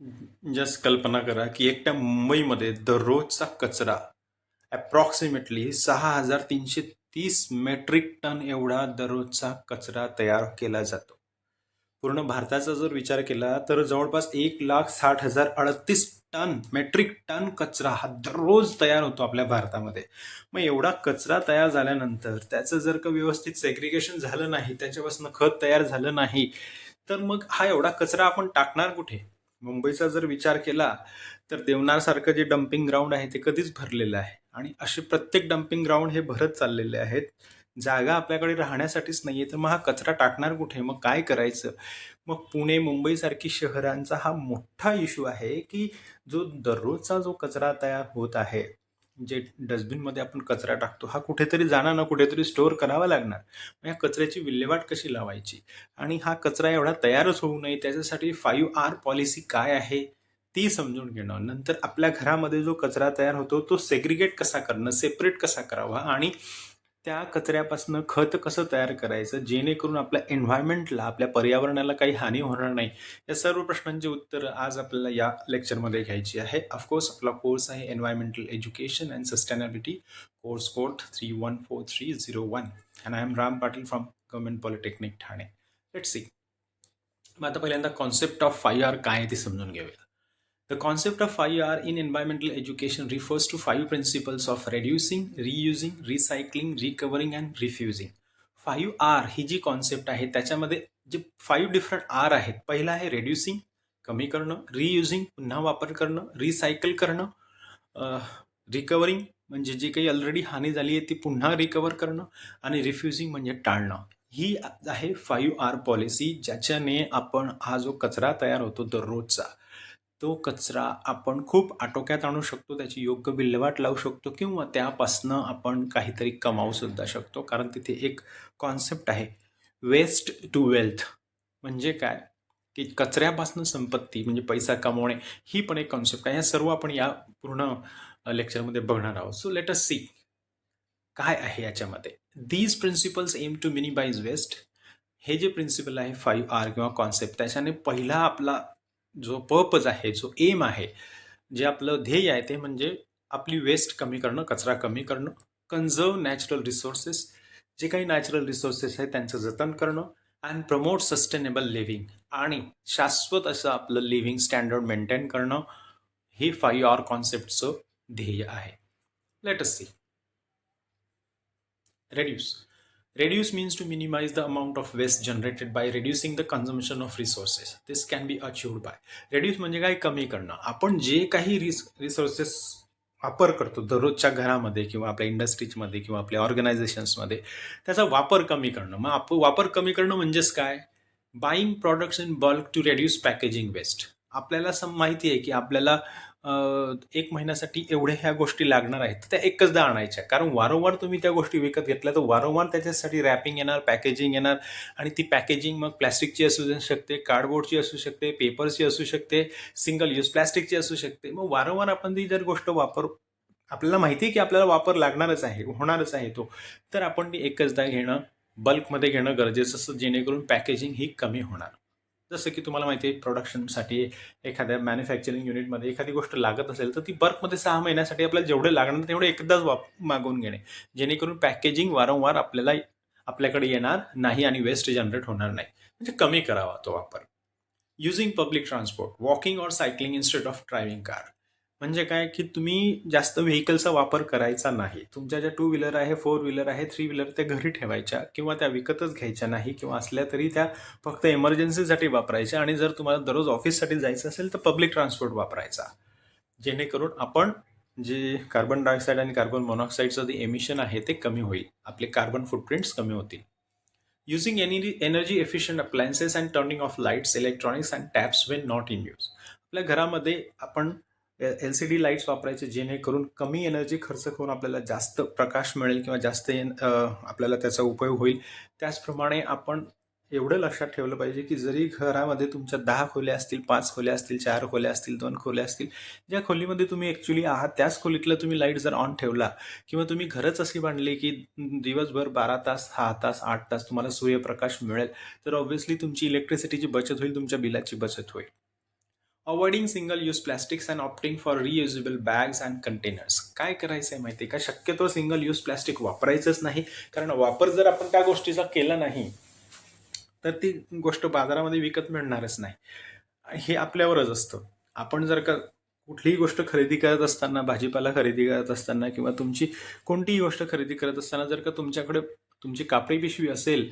Just कल्पना करा की एकट्या मुंबईमध्ये दररोजचा कचरा अप्रॉक्सिमेटली 6,330 मेट्रिक टन एवढा दररोजचा कचरा तयार केला जातो. पूर्ण भारताचा जर विचार केला तर जवळपास 1,60,038 टन मेट्रिक टन कचरा हा दररोज तयार होतो आपल्या भारतामध्ये. मग एवढा कचरा तयार झाल्यानंतर त्याचं जर का व्यवस्थित सेग्रिगेशन झालं नाही, त्याच्यापासून खत तयार झालं नाही, तर मग हा एवढा कचरा आपण टाकणार कुठे? मुंबईचा जर विचार केला तर देवनारसारखं जे डम्पिंग ग्राउंड आहे ते कधीच भरलेलं आहे आणि असे प्रत्येक डम्पिंग ग्राउंड हे भरत चाललेले आहेत. जागा आपल्याकडे राहण्यासाठीच नाहीये, तर मग हा कचरा टाकणार कुठे? मग काय करायचं? मग पुणे मुंबईसारखी शहरांचा हा मोठा इश्यू आहे की जो दररोजचा जो कचरा तयार होत आहे, जे डस्टबिनमध्ये आपण कचरा टाकतो, हा कुठेतरी जाणार ना कुठेतरी स्टोअर करावा लागणार. मग या कचऱ्याची विल्हेवाट कशी लावायची? आणि हा कचरा एवढा तयारच होऊ नये त्याच्यासाठी 5R पॉलिसी काय आहे ती समजून घेणं. नंतर आपल्या घरामध्ये जो कचरा तयार होतो तो सेग्रिगेट कसा करणं, सेपरेट कसा करावा आणि त्या कचऱ्यापासून खत कसं तयार करायचं जेणेकरून आपल्या एन्व्हायरमेंटला, आपल्या पर्यावरणाला काही हानी होणार नाही. या सर्व प्रश्नांची उत्तर आज आपल्याला या लेक्चरमध्ये घ्यायची आहे. ऑफकोर्स आपला कोर्स आहे environmental education and sustainability, course code 314301 and I am Ram Patil from government polytechnic Thane. Let's see. मग आता पहिल्यांदा कॉन्सेप्ट ऑफ 5R काय आहे ते समजून घेऊया. The concept of 5R in environmental education refers to 5 principles of reducing, reusing, recycling, recovering and refusing. 5R ही जी कॉन्सेप्ट आहे त्याच्यामध्ये जे 5 डिफरंट आर आहेत. पहिला आहे रेड्युसिंग, कमी करणं, रियुजिंग पुन्हा वापर करणं, रिसायकल करणं, रिकवरिंग म्हणजे जी काही ऑलरेडी हानी झाली आहे ती पुन्हा रिकवर करणं आणि रिफ्युजिंग म्हणजे टाळणं. ही आहे 5R पॉलिसी, ज्याच्याने आपण हा जो कचरा तयार होतो दररोजचा, तो कचरा आपण खूप आटोक्यात आणू शकतो, त्याची योग्य विल्हेवाट लावू शकतो किंवा त्यापासनं आपण काहीतरी कमावू सुद्धा शकतो. कारण तिथे एक कॉन्सेप्ट आहे वेस्ट टू वेल्थ. म्हणजे काय की कचऱ्यापासून संपत्ती म्हणजे पैसा कमवणे, ही पण एक कॉन्सेप्ट आहे. हे सर्व आपण या पूर्ण लेक्चरमध्ये बघणार आहोत. सो लेट अस सी काय आहे याच्यामध्ये. These principles aim to minimise waste. हे जे प्रिन्सिपल आहे 5R किंवा कॉन्सेप्ट, त्याच्याने पहिला आपला जो पर्पज आहे, जो एम आहे, जे आपलं ध्येय आहे ते म्हणजे आपली वेस्ट कमी करणं, कचरा कमी करणं, कन्झर्व नॅचरल रिसोर्सेस, जे काही नॅचरल रिसोर्सेस आहेत त्यांचं जतन करणं, अँड प्रमोट सस्टेनेबल लिव्हिंग, आणि शाश्वत असं आपलं लिव्हिंग स्टँडर्ड मेंटेन करणं, हे 5R कॉन्सेप्टचं ध्येय आहे. Let us see. Reduce. Reduce means to minimize the amount of waste generated by reducing the consumption of resources. This can be achieved by. Reduce म्हणजे काय? कमी करणं. आपण जे काही रिसोर्सेस वापर करतो दररोजच्या घरामध्ये किंवा आपल्या इंडस्ट्रीजमध्ये किंवा आपल्या ऑर्गनायझेशन्समध्ये, त्याचा वापर कमी करणं. मग आपण वापर कमी करणं म्हणजेच काय? Buying products in bulk to reduce packaging waste. आपल्याला माहिती आहे की आपल्याला 1 महिन्यासाठी एवढ्या ह्या गोष्टी लागणार आहेत, त्या एकचदा आणायच्या. कारण वारंवार तुम्ही त्या गोष्टी विकत घेतल्या तर वारंवार त्याच्यासाठी रॅपिंग येणार, पॅकेजिंग येणार, आणि ती पॅकेजिंग मग प्लॅस्टिकची असू शकते, कार्डबोर्डची असू शकते, पेपरची असू शकते, सिंगल यूज प्लॅस्टिकची असू शकते. मग वारंवार आपण ती जर गोष्ट आपल्याला माहिती आहे की आपल्याला वापर लागणारच आहे, होणारच आहे तो, तर आपण ती एकचदा घेणं, बल्कमध्ये घेणं गरजेचं असतं, जेणेकरून पॅकेजिंग ही कमी होणार. जसं की तुम्हाला माहिती आहे प्रोडक्शनसाठी एखाद्या मॅन्युफॅक्चरिंग युनिटमध्ये एखादी गोष्ट लागत असेल तर ती बल्कमध्ये 6 महिन्यासाठी आपल्याला जेवढे लागणार तेवढे एकदाच मागवून घेणे, जेणेकरून पॅकेजिंग वारंवार आपल्याकडे येणार नाही आणि वेस्ट जनरेट होणार नाही. म्हणजे कमी करावा तो वापर. युझिंग पब्लिक ट्रान्सपोर्ट, वॉकिंग और cycling instead of driving car. म्हणजे काय की तुम्ही जास्त व्हेकलचा वापर करायचा नाही. तुमच्या ज्या 2 व्हीलर आहे, 4 व्हीलर आहे, 3 व्हीलर त्या घरी ठेवायच्या किंवा त्या विकतच घ्यायच्या नाही, किंवा असल्या तरी त्या फक्त इमर्जन्सीसाठी वापरायच्या. आणि जर तुम्हाला दररोज ऑफिससाठी जायचं असेल तर पब्लिक ट्रान्सपोर्ट वापरायचा, जेणेकरून आपण जे कार्बन डायऑक्साईड आणि कार्बन मोनॉक्साईडचं जे एमिशन आहे ते कमी होईल, आपले कार्बन फुटप्रिंट्स कमी होतील. Using energy efficient appliances and turning off lights, electronics and taps when not in use. आपल्या घरामध्ये आपण LCD लाईट्स वापरायचे, जेणेकरून कमी एनर्जी खर्च करून आपल्याला जास्त प्रकाश मिळेल किंवा जास्त आपल्याला त्याचा उपयोग होईल. त्याचप्रमाणे आपण एवढं लक्षात ठेवलं पाहिजे की जरी घरामध्ये तुमच्या 10 खोल्या असतील, 5 खोल्या असतील, 4 खोल्या असतील, 2 खोल्या असतील, ज्या खोलीमध्ये तुम्ही ॲक्च्युली आहात त्याच खोलीतला तुम्ही लाईट जर ऑन ठेवला, किंवा तुम्ही घरच अशी बांधली की दिवसभर 12 तास, 6 तास, 8 तास तुम्हाला सूर्यप्रकाश मिळेल, तर ऑब्व्हियसली तुमची इलेक्ट्रिसिटीची बचत होईल, तुमच्या बिलाची बचत होईल. Avoiding single use plastics and opting for reusable bags and containers. काय करायचं आहे माहिती आहे का, शक्यतो सिंगल यूज प्लॅस्टिक वापरायचंच नाही. कारण वापर जर आपण त्या गोष्टीचा केला नाही तर ती गोष्ट बाजारामध्ये विकत मिळणारच नाही. हे आपल्यावरच असतं. आपण जर का कुठलीही गोष्ट खरेदी करत असताना, भाजीपाला खरेदी करत असताना किंवा तुमची कोणतीही गोष्ट खरेदी करत असताना जर का तुमच्याकडे तुमची कापडी पिशवी असेल,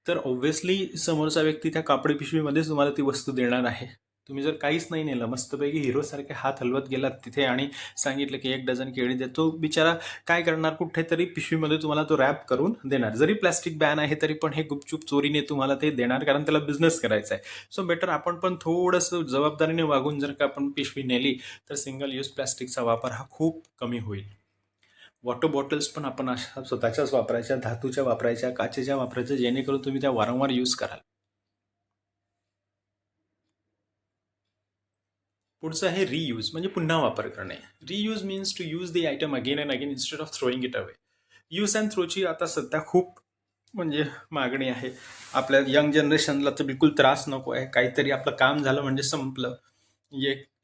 तर ऑब्व्हियसली समोरचा व्यक्ती त्या कापडी पिशवीमध्येच तुम्हाला ती वस्तू देणार आहे. तुम्ही जर काहीच नाही नेलं, मस्तपैकी हिरोसारखे हात हलवत गेलात तिथे आणि सांगितलं की 1 डझन केळी देतो, बिचारा काय करणार, कुठेतरी पिशवीमध्ये तुम्हाला तो रॅप करून देणार. जरी प्लॅस्टिक बॅन आहे तरी पण हे गुपचूप चोरीने तुम्हाला ते देणार, कारण त्याला बिझनेस करायचा आहे. सो बेटर आपण पण थोडंसं जबाबदारीने वागून जर का आपण पिशवी नेली तर सिंगल यूज प्लॅस्टिकचा वापर हा खूप कमी होईल. वॉटर बॉटल्स पण आपण अशा स्वतःच्याच वापरायच्या, धातूच्या वापरायच्या, काचेच्या वापरायच्या, जेणेकरून तुम्ही त्या वारंवार यूज कराल. पुढचं आहे रियूज, म्हणजे पुन्हा वापर करणे. Reuse means to use the item again and again instead of throwing it away. Use and थ्रोची आता सध्या खूप म्हणजे मागणी आहे. आपल्या यंग जनरेशनला तर बिलकुल त्रास नको आहे. काहीतरी आपलं काम झालं म्हणजे संपलं.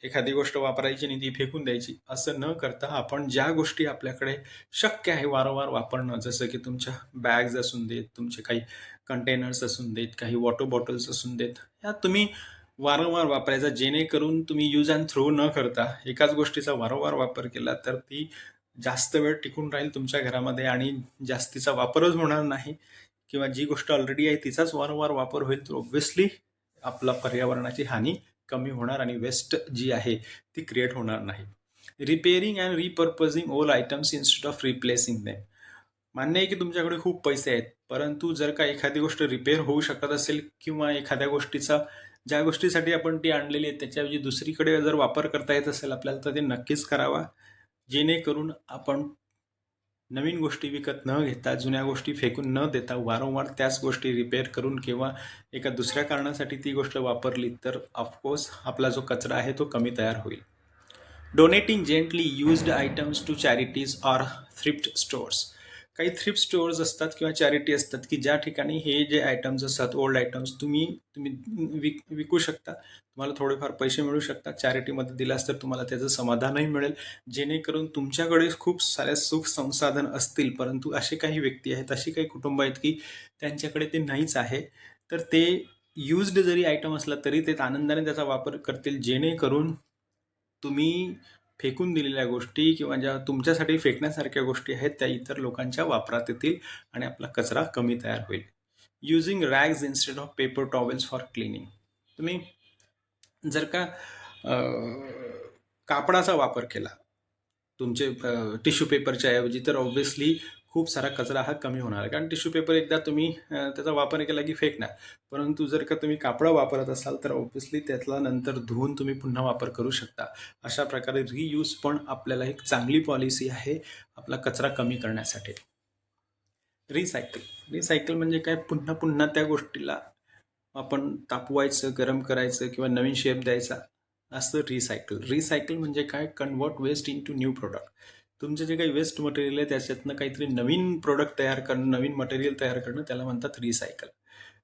एखादी गोष्ट वापरायची आणि ती फेकून द्यायची असं न करता आपण ज्या गोष्टी आपल्याकडे शक्य आहे वारंवार वापरणं, जसं की तुमच्या बॅग्स असून देत, तुमचे काही कंटेनर्स असून देत, काही वॉटर बॉटल्स असून देत, या तुम्ही वारंवार वापरायचा, जेणेकरून तुम्ही यूज अँड थ्रो न करता एकाच गोष्टीचा वारंवार वापर केला तर ती जास्त वेळ टिकून राहील तुमच्या घरामध्ये आणि जास्तीचा वापरच होणार नाही. किंवा जी गोष्ट ऑलरेडी आहे तिचाच वारंवार वापर होईल, तर ऑब्व्हियसली आपला पर्यावरणाची हानी कमी होणार आणि वेस्ट जी आहे ती क्रिएट होणार नाही. Repairing and repurposing old items instead of replacing them. मान्य आहे की तुमच्याकडे खूप पैसे आहेत, परंतु जर का एखादी गोष्ट रिपेअर होऊ शकत असेल किंवा एखाद्या गोष्टीचा ज्या गोष्टीसाठी आपण ती आणलेली आहे त्याच्याऐवजी दुसरीकडे जर वापर करता येत असेल आपल्याला, तर ते नक्कीच करावा, जेणेकरून आपण नवीन गोष्टी विकत न घेता, जुन्या गोष्टी फेकून न देता, वारंवार त्याच गोष्टी रिपेअर करून किंवा एका दुसऱ्या कारणासाठी ती गोष्ट वापरली तर ऑफकोर्स आपला जो कचरा आहे तो कमी तयार होईल. Donating gently used items to charities or thrift stores. काही थ्रिफ्ट स्टोअर्स असतात किंवा चॅरिटी असतात की ज्या ठिकाणी हे जे आयटम्स असतात, ओल्ड आयटम्स, तुम्ही विकू शकता. तुम्हाला थोडेफार पैसे मिळू शकतात. चॅरिटीमध्ये दिलास तर तुम्हाला त्याचं समाधानही मिळेल, जेणेकरून तुमच्याकडे खूप साऱ्या सुख संसाधन असतील, परंतु असे काही व्यक्ती आहेत, अशी काही कुटुंब आहेत की त्यांच्याकडे ते नाहीच आहे, तर ते यूज्ड जरी आयटम असला तरी ते आनंदाने त्याचा वापर करतील, जेणेकरून तुम्ही फेकून दिलेल्या गोष्टी किंवा ज्या तुमच्यासाठी फेकण्यासारख्या गोष्टी आहेत त्या इतर लोकांच्या वापरात येतील आणि आपला कचरा कमी तयार होईल. Using rags instead of paper towels for cleaning. तुम्ही जर का कापडाचा वापर केला तुमचे टिश्यू पेपरच्या ऐवजी, तर ऑब्व्हियसली खूप सारा कचरा हा कमी होणार आहे, कारण टिश्यू पेपर एकदा तुम्ही त्याचा वापर केला की फेकणार. परंतु जर का तुम्ही कापड वापरत असाल तर ऑब्व्हियसली त्यातला नंतर धुवून तुम्ही पुन्हा वापर करू शकता. अशा प्रकारे रियूज पण आपल्याला एक चांगली पॉलिसी आहे आपला कचरा कमी करण्यासाठी. रिसायकल म्हणजे काय, पुन्हा पुन्हा त्या गोष्टीला आपण तापवायचं, गरम करायचं किंवा नवीन शेप द्यायचा असतं रिसायकल म्हणजे काय, convert waste into new product. तुमचे जे काही वेस्ट मटेरियल आहे त्याच्यातनं काहीतरी नवीन प्रोडक्ट तयार करणं, नवीन मटेरियल तयार करणं, त्याला म्हणतात रिसायकल.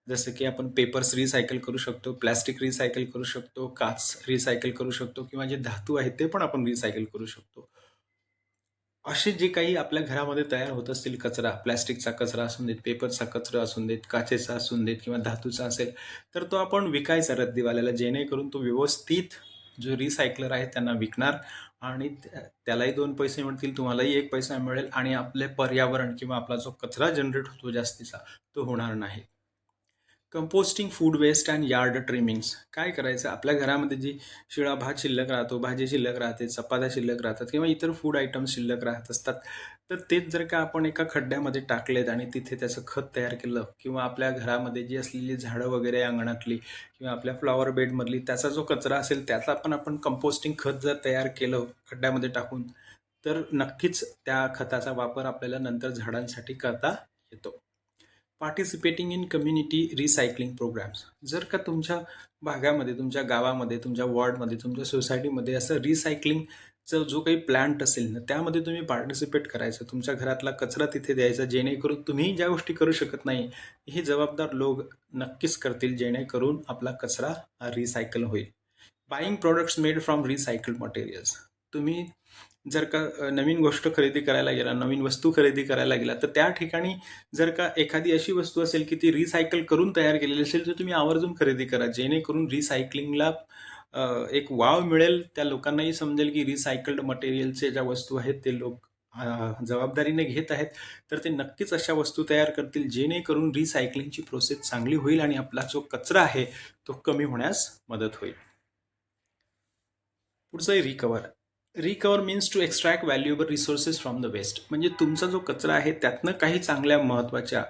जसं की आपण पेपर्स रिसायकल करू शकतो, प्लॅस्टिक रिसायकल करू शकतो, काच रिसायकल करू शकतो किंवा जे धातू आहेत ते पण आपण रिसायकल करू शकतो. असे जे काही आपल्या घरामध्ये तयार होत असतील कचरा, प्लॅस्टिकचा कचरा असून देत, पेपरचा कचरा असून देत, काचेचा असून देत किंवा धातूचा असेल, तर तो आपण विकायचा रद्दीवाल्याला, जेणेकरून तो व्यवस्थित जो रिसायकलर आहे त्यांना विकणार आणि त्यालाही 2 पैसे मिळतील, तुम्हालाही 1 पैसा मिळेल आणि आपले पर्यावरण किंवा आपला जो कचरा जनरेट होतो जास्तीचा तो होणार नाही. Composting food waste and yard trimmings. काय करायचं, आपल्या घरामध्ये जी शिळा भात शिल्लक राहतो, भाजी शिल्लक राहते, चपात्या शिल्लक राहतात किंवा इतर फूड आयटम्स शिल्लक राहत असतात, तर तेच जर का आपण एका खड्ड्यामध्ये टाकलेत आणि तिथे त्याचं खत तयार केलं किंवा आपल्या घरामध्ये जी असलेली झाडं वगैरे अंगणातली किंवा आपल्या फ्लॉवर बेडमधली त्याचा जो कचरा असेल त्याचा पण आपण कंपोस्टिंग खत जर तयार केलं खड्ड्यामध्ये टाकून, तर नक्कीच त्या खताचा वापर आपल्याला नंतर झाडांसाठी करता येतो. Participating in community recycling programmes. जर का तुमच्या भागामध्ये, तुमच्या गावामध्ये, तुमच्या वॉर्डमध्ये, तुमच्या सोसायटीमध्ये असं रिसायकलिंगचं जो काही प्लॅन्ट असेल ना, त्यामध्ये तुम्ही पार्टिसिपेट करायचं. तुमच्या घरातला कचरा तिथे द्यायचा, जेणेकरून तुम्ही ज्या गोष्टी करू शकत नाही हे जबाबदार लोक नक्कीच करतील, जेणेकरून आपला कचरा रिसायकल होईल. Buying products made from recycled materials. तुम्ही जर का नवीन गोष्ट खरेदी करायला गेला, नवीन वस्तू खरेदी करायला गेला, तर त्या ठिकाणी जर का एखादी अशी वस्तू असेल की ती रिसायकल करून तयार केलेली असेल, तर तुम्ही आवर्जून खरेदी करा. जेणेकरून रिसायकलिंगला एक वाव मिळेल. त्या लोकांनाही समजेल की रिसायकल्ड मटेरियलचे ज्या वस्तू आहेत ते लोक जबाबदारीने घेत आहेत. तर ते नक्कीच अशा वस्तू तयार करतील जेणेकरून रिसायकलिंगची प्रोसेस चांगली होईल आणि आपला जो कचरा आहे तो कमी होण्यास मदत होईल. पुढचं आहे recover. Recover means to extract valuable resources from the waste. म्हणजे तुमचा जो कचरा आहे त्यातनं काही चांगल्या महत्त्वाच्या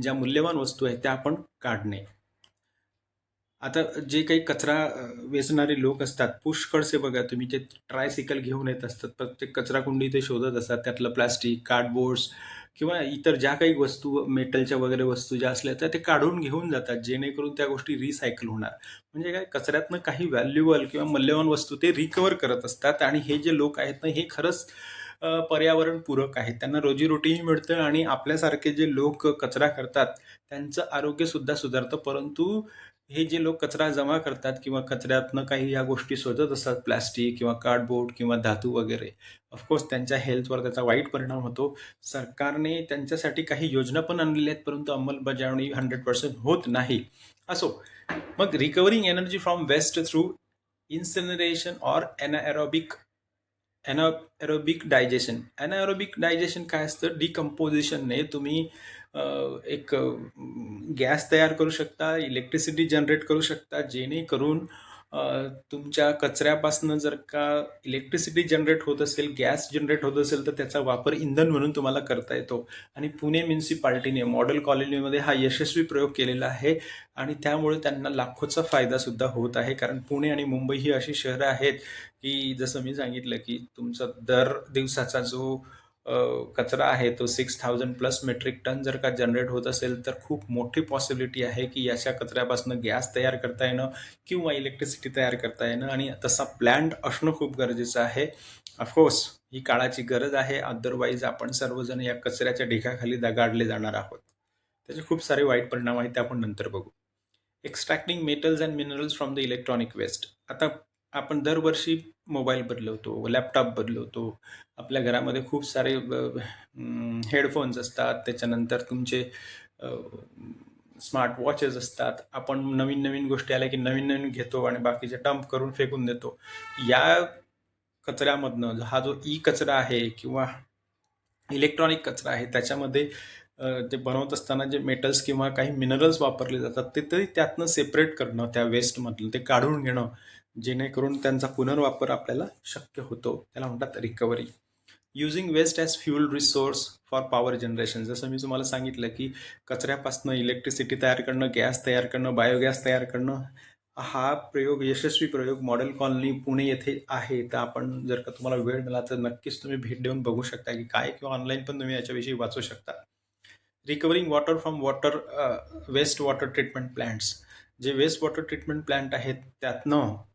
ज्या मूल्यवान वस्तू आहेत त्या आपण काढणे. आता जे काही कचरा वेचणारे लोक असतात, पुष्कळसे बघा तुम्ही, ते ट्रायसिकल घेऊन येत असतात. प्रत्येक कचरा कुंडी ते शोधत असतात. त्यातलं प्लास्टिक, कार्डबोर्ड्स किंवा इतर ज्या काही वस्तू, मेटलच्या वगैरे वस्तू ज्या असल्या तर ते काढून घेऊन जातात, जेणेकरून त्या गोष्टी रिसायकल होणार. म्हणजे काय, कचऱ्यातनं काही व्हॅल्युएबल किंवा मूल्यवान वस्तू ते रिकवर करत असतात. आणि हे जे लोक आहेत ना, हे खरंच पर्यावरणपूरक आहेत. त्यांना रोजीरोटीही मिळतं आणि आपल्यासारखे जे लोक कचरा करतात त्यांचं आरोग्यसुद्धा सुधारतं. परंतु हे जे लोक कचरा जमा करतात किंवा कचऱ्यातनं काही या गोष्टी शोधत असतात, प्लास्टिक किंवा कार्डबोर्ड किंवा धातू वगैरे, ऑफकोर्स त्यांच्या हेल्थवर त्याचा वाईट परिणाम होतो. सरकारने त्यांच्यासाठी काही योजना पण आणलेल्या आहेत, परंतु अंमलबजावणी 100% होत नाही. असो, मग recovering energy from waste through incineration or anaerobic digestion. Anaerobic digestion काय असतं? डिकम्पोजिशनने तुम्ही एक गॅस तयार करू शकता, इलेक्ट्रिसिटी जनरेट करू शकता, जेणेकरून तुमच्या कचऱ्यापासून जर का इलेक्ट्रिसिटी जनरेट होत असेल, गॅस जनरेट होत असेल, तर त्याचा वापर इंधन म्हणून तुम्हाला करता येतो. आणि पुणे म्युन्सिपाल्टीने मॉडेल कॉलनीमध्ये हा यशस्वी प्रयोग केलेला आहे आणि त्यामुळे त्यांना लाखोचा फायदा सुद्धा होत आहे. कारण पुणे आणि मुंबई ही अशी शहरं आहेत की जसं मी सांगितलं की तुमचा दर दिवसाचा जो कचरा आहे तो 6000+ मेट्रिक टन जर का जनरेट होत असेल, तर खूप मोठी पॉसिबिलिटी आहे की याच्या कचऱ्यापासून गॅस तयार करता येणं किंवा इलेक्ट्रिसिटी तयार करता येणं. आणि तसा प्लॅन्ट असणं खूप गरजेचं आहे. ऑफकोर्स ही काळाची गरज आहे, अदरवाईज आपण सर्वजण या कचऱ्याच्या ढिगाखाली दगाडले जाणार आहोत. त्याचे खूप सारे वाईट परिणाम आहेत, ते आपण नंतर बघू. Extracting metals and minerals from the electronic waste. आता आपण दरवर्षी मोबाईल बदलवतो, लॅपटॉप बदलवतो, आपल्या घरामध्ये खूप सारे हेडफोन्स असतात, त्याच्यानंतर तुमचे स्मार्ट वॉचेस असतात. आपण नवीन नवीन गोष्टी आल्या की नवीन नवीन घेतो आणि बाकीचे डंप करून फेकून देतो. या कचऱ्यामधनं हा जो ई कचरा आहे किंवा इलेक्ट्रॉनिक कचरा आहे त्याच्यामध्ये ते बनवत असताना जे मेटल्स किंवा काही मिनरल्स वापरले जातात ते तरी त्यातनं सेपरेट करणं, त्या वेस्टमधलं ते काढून घेणं, जेणेकरून त्यांचा पुनर्वापर आपल्याला शक्य होतो. त्याला म्हणतात recovery. Using waste as fuel resource for power generation. जसं मी तुम्हाला सांगितलं की कचऱ्यापासून इलेक्ट्रिसिटी तयार करणं, गॅस तयार करणं, बायोगॅस तयार करणं, हा प्रयोग, यशस्वी प्रयोग मॉडेल कॉलनी पुणे येथे आहे. तर आपण जर का तुम्हाला वेळ मिळाला तर नक्कीच तुम्ही भेट देऊन बघू शकता की काय, किंवा ऑनलाईन पण तुम्ही याच्याविषयी वाचू शकता. Recovering water from waste water treatment plants. जे वेस्ट वॉटर ट्रीटमेंट प्लॅन्ट आहेत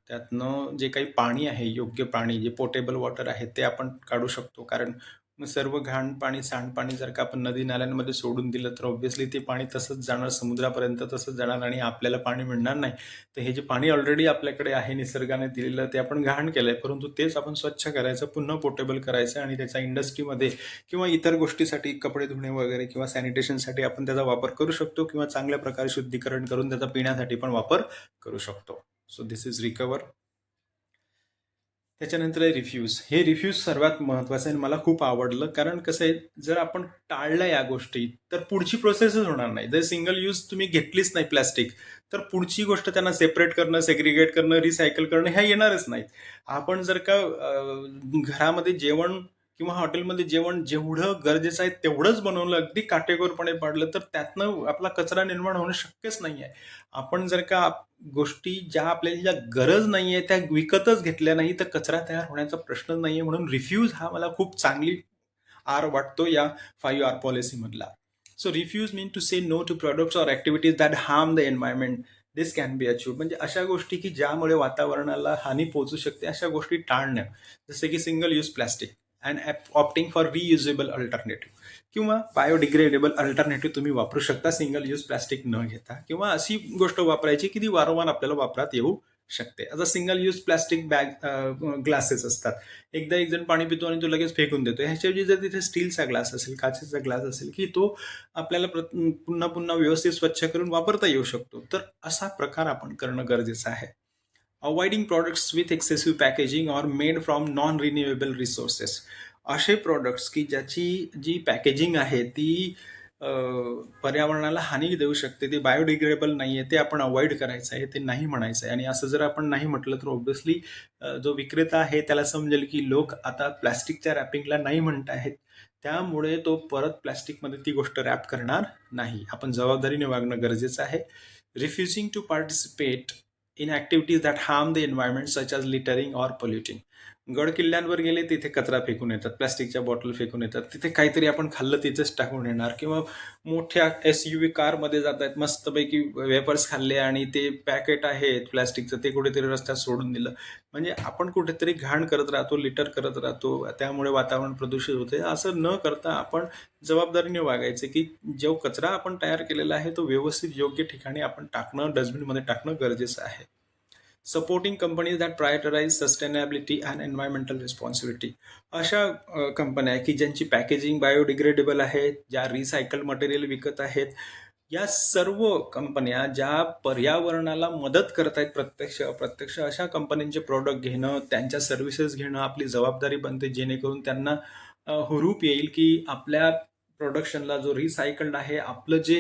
त्यातनं जे काही पाणी आहे, योग्य पाणी, जे पोटेबल वॉटर आहे ते आपण काढू शकतो. कारण सर्व घाण पाणी, सांडपाणी जर का आपण नदी नाल्यांमध्ये सोडून दिलं तर ऑब्व्हियसली ते पाणी तसंच जाणार, समुद्रापर्यंत तसंच जाणार आणि आपल्याला पाणी मिळणार नाही. तर हे जे पाणी ऑलरेडी आपल्याकडे आहे निसर्गाने दिलेलं, ते आपण घाण केलंय, परंतु तेच आपण स्वच्छ करायचं, पुन्हा पोर्टेबल करायचं आणि त्याचा इंडस्ट्रीमध्ये किंवा इतर गोष्टीसाठी, कपडे धुणे वगैरे किंवा सॅनिटेशनसाठी आपण त्याचा वापर करू शकतो किंवा चांगल्या प्रकारे शुद्धीकरण करून त्याचा पिण्यासाठी पण वापर करू शकतो. So this is recover. त्याच्यानंतर आहे रिफ्यूज. हे रिफ्यूज सर्वात महत्त्वाचं आहे आणि मला खूप आवडलं. कारण कसं आहे, जर आपण टाळल्या या गोष्टी तर पुढची प्रोसेसच होणार नाही. जर सिंगल यूज तुम्ही घेतलीच नाही प्लॅस्टिक, तर पुढची गोष्ट त्यांना सेपरेट करणं, सेग्रिगेट करणं, रिसायकल करणं ह्या येणारच नाहीत. आपण जर का घरामध्ये जेवण किंवा हॉटेलमध्ये जेवण जेवढं गरजेचं आहे तेवढंच बनवलं, अगदी काटेकोरपणे पाडलं, तर त्यातनं आपला कचरा निर्माण होणं शक्यच नाही आहे. आपण जर का गोष्टी ज्या आपल्याला ज्या गरज नाहीये त्या विकतच घेतल्या नाही तर कचरा तयार होण्याचा प्रश्न नाहीये. म्हणून रिफ्यूज हा मला खूप चांगली आर वाटतो या 5R पॉलिसीमधला. So refuse mean to say no to products or activities that harm the environment. This can be achieve. म्हणजे अशा गोष्टी की ज्यामुळे वातावरणाला हानी पोहोचू शकते अशा गोष्टी टाळणं, जसे की single use plastic and opting for reusable alternative किंवा बायोडिग्रेडेबल अल्टरनेटिव्ह तुम्ही वापरू शकता सिंगल यूज प्लास्टिक न घेता, किंवा अशी गोष्ट वापरायची की ती वारंवार आपल्याला वापरात येऊ शकते. आता single use plastic bag glasses असतात. एकदा एक जण पाणी पितो आणि तो लगेच फेकून देतो. ह्याच्याऐवजी जर तिथे स्टीलचा ग्लास असेल, काचेचा ग्लास असेल, की तो आपल्याला पुन्हा पुन्हा व्यवस्थित स्वच्छ करून वापरता येऊ शकतो. तर असा प्रकार आपण करणं गरजेचं आहे. Avoiding products with excessive packaging or made from non renewable resources. असे प्रॉडक्ट्स की ज्याची जी पॅकेजिंग आहे ती पर्यावरणाला हानी देऊ शकते, ते बायोडिग्रेडेबल नाही आहे, ते आपण अवॉइड करायचं आहे, ते नाही म्हणायचं आहे. आणि असं जर आपण नाही म्हटलं तर ऑब्व्हियसली जो विक्रेता आहे त्याला समजेल की लोक आता प्लॅस्टिकच्या रॅपिंगला नाही म्हणत आहेत, त्यामुळे तो परत प्लॅस्टिकमध्ये ती गोष्ट रॅप करणार नाही. आपण जबाबदारीने वागणं गरजेचं आहे. Refusing to participate in activities that harm the environment such as littering or polluting. गड किल्ल्यांवर गेले तिथे कचरा फेकून येतात, प्लॅस्टिकच्या बॉटल फेकून येतात, तिथे काहीतरी आपण खाल्लं तिथेच टाकून येणार, किंवा मोठ्या SUV कारमध्ये जात आहेत, मस्तपैकी वेपर्स खाल्ले आणि ते पॅकेट आहेत प्लॅस्टिकचं ते कुठेतरी रस्त्यात सोडून दिलं. म्हणजे आपण कुठेतरी घाण करत राहतो, लिटर करत राहतो, त्यामुळे वातावरण प्रदूषित होते. असं न करता आपण जबाबदारीने वागायचे की जो कचरा आपण तयार केलेला आहे तो व्यवस्थित योग्य ठिकाणी आपण टाकणं, डस्टबिनमध्ये टाकणं गरजेचं आहे. Supporting companies that prioritise sustainability and environmental responsibility. अशा कंपन्या की ज्यांची पॅकेजिंग बायोडिग्रेडेबल आहे, ज्या रिसायकल मटेरियल विकत आहेत, या सर्व कंपन्या ज्या पर्यावरणाला मदत करत आहेत प्रत्यक्ष अप्रत्यक्ष, अशा कंपन्यांचे प्रॉडक्ट घेणं, त्यांच्या सर्व्हिसेस घेणं आपली जबाबदारी बनते, जेणेकरून त्यांना हुरूप येईल की आपल्या प्रोडक्शनला जो रिसायकल्ड आहे, आपलं जे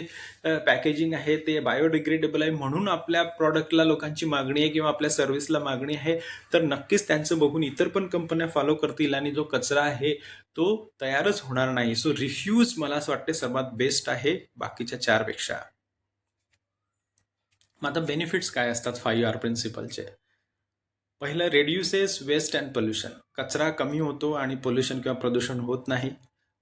पॅकेजिंग आहे ते बायोडिग्रेडेबल आहे, म्हणून आपल्या प्रॉडक्टला लोकांची मागणी आहे किंवा आपल्या सर्व्हिसला मागणी आहे. तर नक्कीच त्यांचं बघून इतर पण कंपन्या फॉलो करतील आणि जो कचरा आहे तो तयारच होणार नाही. सो रिफ्यूज मला असं वाटते सर्वात बेस्ट आहे बाकीच्या 4 पेक्षा. मग आता बेनिफिट्स काय असतात 5R प्रिन्सिपलचे? पहिलं, रेड्युसेस वेस्ट अँड पोल्युशन. कचरा कमी होतो आणि पोल्युशन किंवा प्रदूषण होत नाही.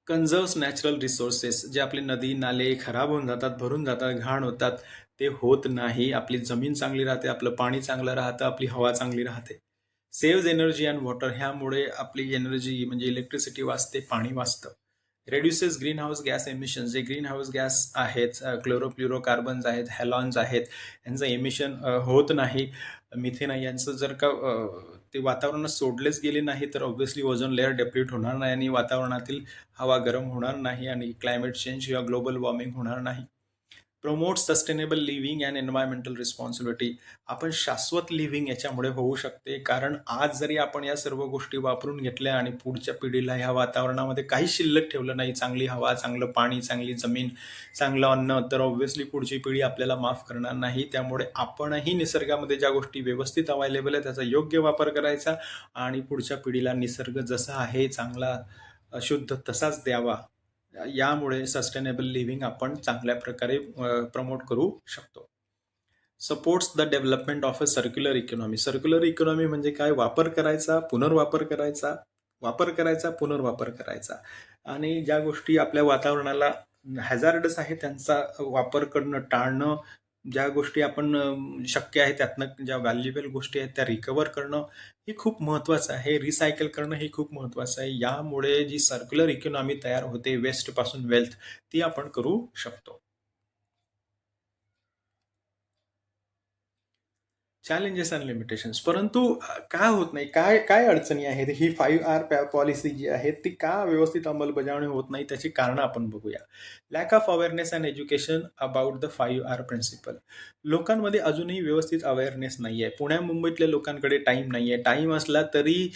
कन्झर्व्स नॅचरल रिसोर्सेस. जे आपले नदी नाले खराब होऊन जातात, भरून जातात, घाण होतात, ते होत नाही. आपली जमीन चांगली राहते, आपलं पाणी चांगलं राहतं, आपली हवा चांगली राहते. Saves energy and water. ह्यामुळे आपली एनर्जी म्हणजे इलेक्ट्रिसिटी वाचते, पाणी वाचतं. रेड्युसेस ग्रीन हाऊस गॅस एमिशन्स. जे ग्रीन हाऊस गॅस आहेत, क्लोरोफ्लोरोकार्बन्स आहेत, हॅलॉन्स आहेत, यांचं एमिशन होत नाही. मिथेन यांचं जर का ते वातावरणात सोडलेच गेले नाही तर ऑब्व्हियसली ओझोन लेअर डेप्लीट होणार नाही आणि वातावरणातील हवा गरम होणार नाही आणि क्लायमेट चेंज किंवा ग्लोबल वॉर्मिंग होणार नाही. Promote sustainable living and environmental responsibility. आपण शाश्वत लिव्हिंग याच्यामुळे होऊ शकते, कारण आज जरी आपण या सर्व गोष्टी वापरून घेतल्या आणि पुढच्या पिढीला ह्या वातावरणामध्ये काही शिल्लक ठेवलं नाही, चांगली हवा, चांगलं पाणी, चांगली जमीन, चांगलं अन्न, तर ऑब्व्हियसली पुढची पिढी आपल्याला माफ करणार नाही. त्यामुळे आपणही निसर्गामध्ये ज्या गोष्टी व्यवस्थित अवेलेबल आहे त्याचा योग्य वापर करायचा आणि पुढच्या पिढीला निसर्ग जसा आहे चांगला शुद्ध तसाच द्यावा. यामुळे सस्टेनेबल लिव्हिंग आपण चांगल्या प्रकारे प्रमोट करू शकतो. Supports the development of a circular economy. Circular economy म्हणजे काय? वापर करायचा, पुनर्वापर करायचा, वापर करायचा, पुनर्वापर करायचा. आणि ज्या गोष्टी आपल्या वातावरणाला हॅझार्डस आहे त्यांचा वापर करणं टाळणं, ज्या गोष्टी आपण शक्य आहे त्यातनं ज्या व्हॅल्युएबल गोष्टी आहेत त्या रिकवर करणं, हे खूप महत्त्वाचं आहे. रिसायकल करणं हे खूप महत्त्वाचं आहे. यामुळे जी सर्क्युलर इकॉनॉमी तयार होते, वेस्टपासून वेल्थ, ती आपण करू शकतो. Challenges and limitations. परंतु का होत नाही, काय काय अडचणी आहेत? ही 5R पॉलिसी जी आहे ती का व्यवस्थित अंमलबजावणी होत नाही, त्याची कारणं आपण बघूया. Lack of awareness and education about the 5R principle. लोकांमध्ये अजूनही व्यवस्थित अवेअरनेस नाही आहे. पुण्या मुंबईतल्या लोकांकडे टाईम नाही आहे. टाईम असला तरी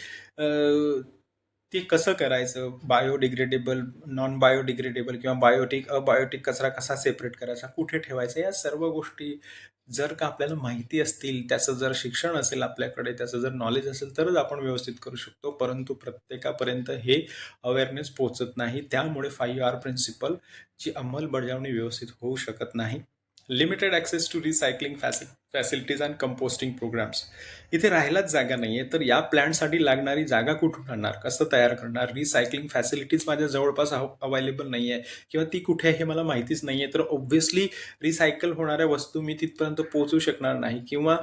ते कसं करायचं, बायोडिग्रेडेबल, नॉन बायोडिग्रेडेबल किंवा अबायोटिक कचरा कसा सेपरेट करायचा, कुठे ठेवायचा, या सर्व गोष्टी जर का आपल्याला माहिती असतील, त्याचं जर शिक्षण असेल आपल्याकडे, त्याचं जर नॉलेज असेल तरच आपण व्यवस्थित करू शकतो. परंतु प्रत्येकापर्यंत हे अवेअरनेस पोहोचत नाही. त्यामुळे 5R प्रिन्सिपलची अंमलबजावणी व्यवस्थित होऊ शकत नाही. Limited access to recycling facilities and composting programmes. इथे राहायलाच जागा नाही आहे, तर या प्लॅनसाठी लागणारी जागा कुठून आणणार, कसं तयार करणार? रिसायकलिंग फॅसिलिटीज माझ्या जवळपास अवेलेबल नाही आहे किंवा ती कुठे आहे हे मला माहितीच नाही आहे, तर ऑब्व्हियसली रिसायकल होणाऱ्या वस्तू मी तिथपर्यंत पोहोचू शकणार नाही, किंवा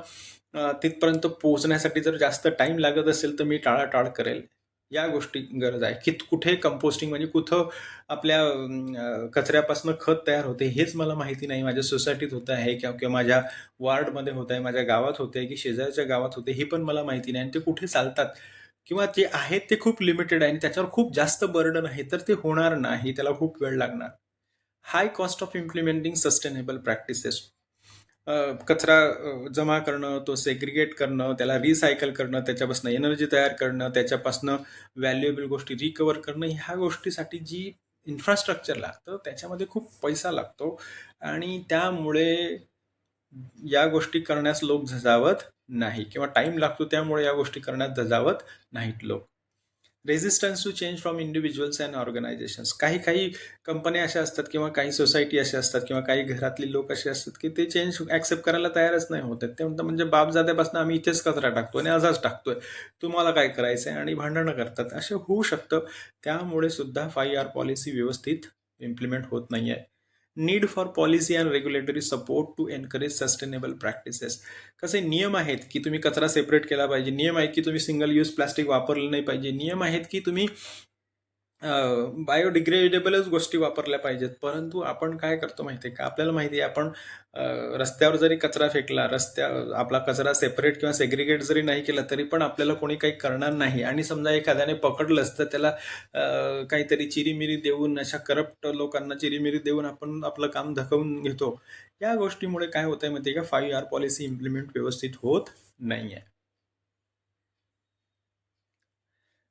तिथपर्यंत पोहोचण्यासाठी जर जास्त टाईम लागत असेल तर मी टाळाटाळ करेल. या गोष्टी गरज आहे की कुठे कंपोस्टिंग म्हणजे कुठं आपल्या कचऱ्यापासून खत तयार होते हेच मला माहिती नाही. माझ्या सोसायटीत होत आहे किंवा माझ्या वॉर्डमध्ये होत आहे, माझ्या गावात होत आहे की शेजारच्या गावात होते हे पण मला माहिती नाही. आणि ते कुठे चालतात किंवा जे आहेत ते खूप लिमिटेड आहे आणि त्याच्यावर खूप जास्त बर्डन आहे, तर ते होणार नाही. त्याला खूप वेळ लागणार. High cost of implementing sustainable practices. कचरा जमा करणं, तो सेग्रिगेट करणं, त्याला रिसायकल करणं, त्याच्यापासून एनर्जी तयार करणं, त्याच्यापासून व्हॅल्युएबल गोष्टी रिकवर करणं, ह्या गोष्टीसाठी जी इन्फ्रास्ट्रक्चर लागतं त्याच्यामध्ये खूप पैसा लागतो. आणि त्यामुळे या गोष्टी करण्यास लोक झजावत नाही किंवा टाइम लागतो, त्यामुळे या गोष्टी करण्यास झजावत नाहीत लोक. Resistance to change from individuals and organizations. काही काही कंपन्या अशा असतात किंवा काही सोसायटी अशा असतात किंवा काही घरातली लोक असे असतात की ते चेंज ऍक्सेप्ट करायला तयारच नाही होत. ते म्हणतात म्हणजे बापजाद्यापासून आम्ही इथेच कचरा टाकतोय आणि असाच टाकतोय, तुम्हाला काय करायचंय, आणि भांडणं करतात. असे होऊ शकतं. त्यामुळे सुद्धा 5R पॉलिसी व्यवस्थित इम्प्लिमेंट होत नाहीये. Need for policy and regulatory support to encourage sustainable practices. कसे नियम आहेत की तुम्ही कचरा सेपरेट केला पाहिजे, नियम आहेत की तुम्ही सिंगल यूज प्लास्टिक वापरलं नाही पाहिजे, नियम आहेत की तुम्ही बायोडिग्रेडेबलच गोष्टी वापरल्या पाहिजेत. परंतु आपण काय करतो माहिती आहे का, आपल्याला माहिती आहे आपण रस्त्यावर जरी कचरा फेकला, आपला कचरा सेपरेट किंवा सेग्रिगेट जरी नाही केला तरी पण आपल्याला कोणी काही करणार नाही. आणि समजा एखाद्याने पकडलंच तर त्याला काहीतरी चिरीमिरी देऊन, अशा करप्ट लोकांना चिरीमिरी देऊन आपण आपलं काम धकवून घेतो. या गोष्टीमुळे काय होतंय माहिती आहे का, 5R पॉलिसी इम्प्लिमेंट व्यवस्थित होत नाहीये.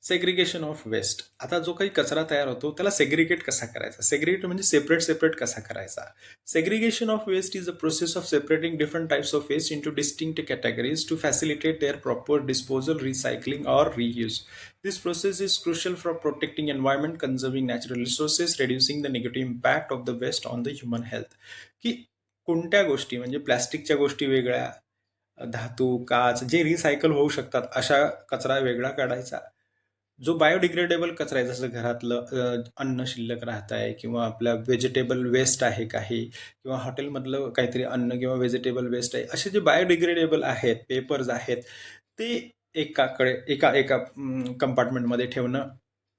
Segregation of waste. आता जो काही कचरा तयार होतो त्याला सेग्रिगेट कसा करायचा, सेग्रिगेट म्हणजे सेपरेट कसा करायचा. Segregation of waste is a process of separating different types of waste into distinct categories to facilitate their proper disposal, recycling or reuse. This process is crucial for protecting environment, conserving natural resources, reducing the negative impact of the waste on the human health. की कोणत्या गोष्टी म्हणजे प्लॅस्टिकच्या गोष्टी वेगळ्या, धातू, काच जे रिसायकल होऊ शकतात अशा कचरा वेगळा काढायचा. जो बायोडिग्रेडेबल कचरा आहे, जसं घरातलं अन्न शिल्लक राहत आहे किंवा आपल्या व्हेजिटेबल वेस्ट आहे काही, किंवा हॉटेलमधलं काहीतरी अन्न किंवा व्हेजिटेबल वेस्ट आहे, असे जे बायोडिग्रेडेबल आहेत, पेपर्स आहेत, ते एका एका कंपार्टमेंटमध्ये ठेवणं.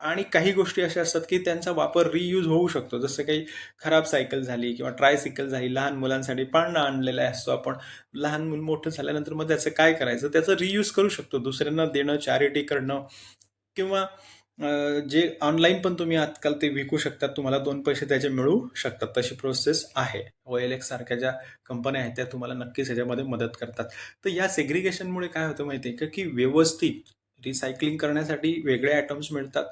आणि काही गोष्टी अशा असतात की त्यांचा वापर रियूज होऊ शकतो, जसं काही खराब सायकल झाली किंवा ट्रायसायकल झाली, लहान मुलांसाठी पाळणा आणलेला असतो आपण, लहान मूल मोठं झाल्यानंतर मग त्याचं काय करायचं, त्याचं रियूज करू शकतो, दुसऱ्यांना देणं, चॅरिटी करणं. किंवा जे ऑनलाईन पण तुम्ही आजकाल ते विकू शकतात, तुम्हाला 2 पैसे त्याचे मिळू शकतात, तशी प्रोसेस आहे. OLX सारख्या ज्या कंपन्या आहेत त्या तुम्हाला नक्कीच ह्याच्यामध्ये मदत करतात. तर या सेग्रिगेशनमुळे काय होतं माहिती आहे का, की व्यवस्थित रिसायकलिंग करण्यासाठी वेगळे आयटम्स मिळतात.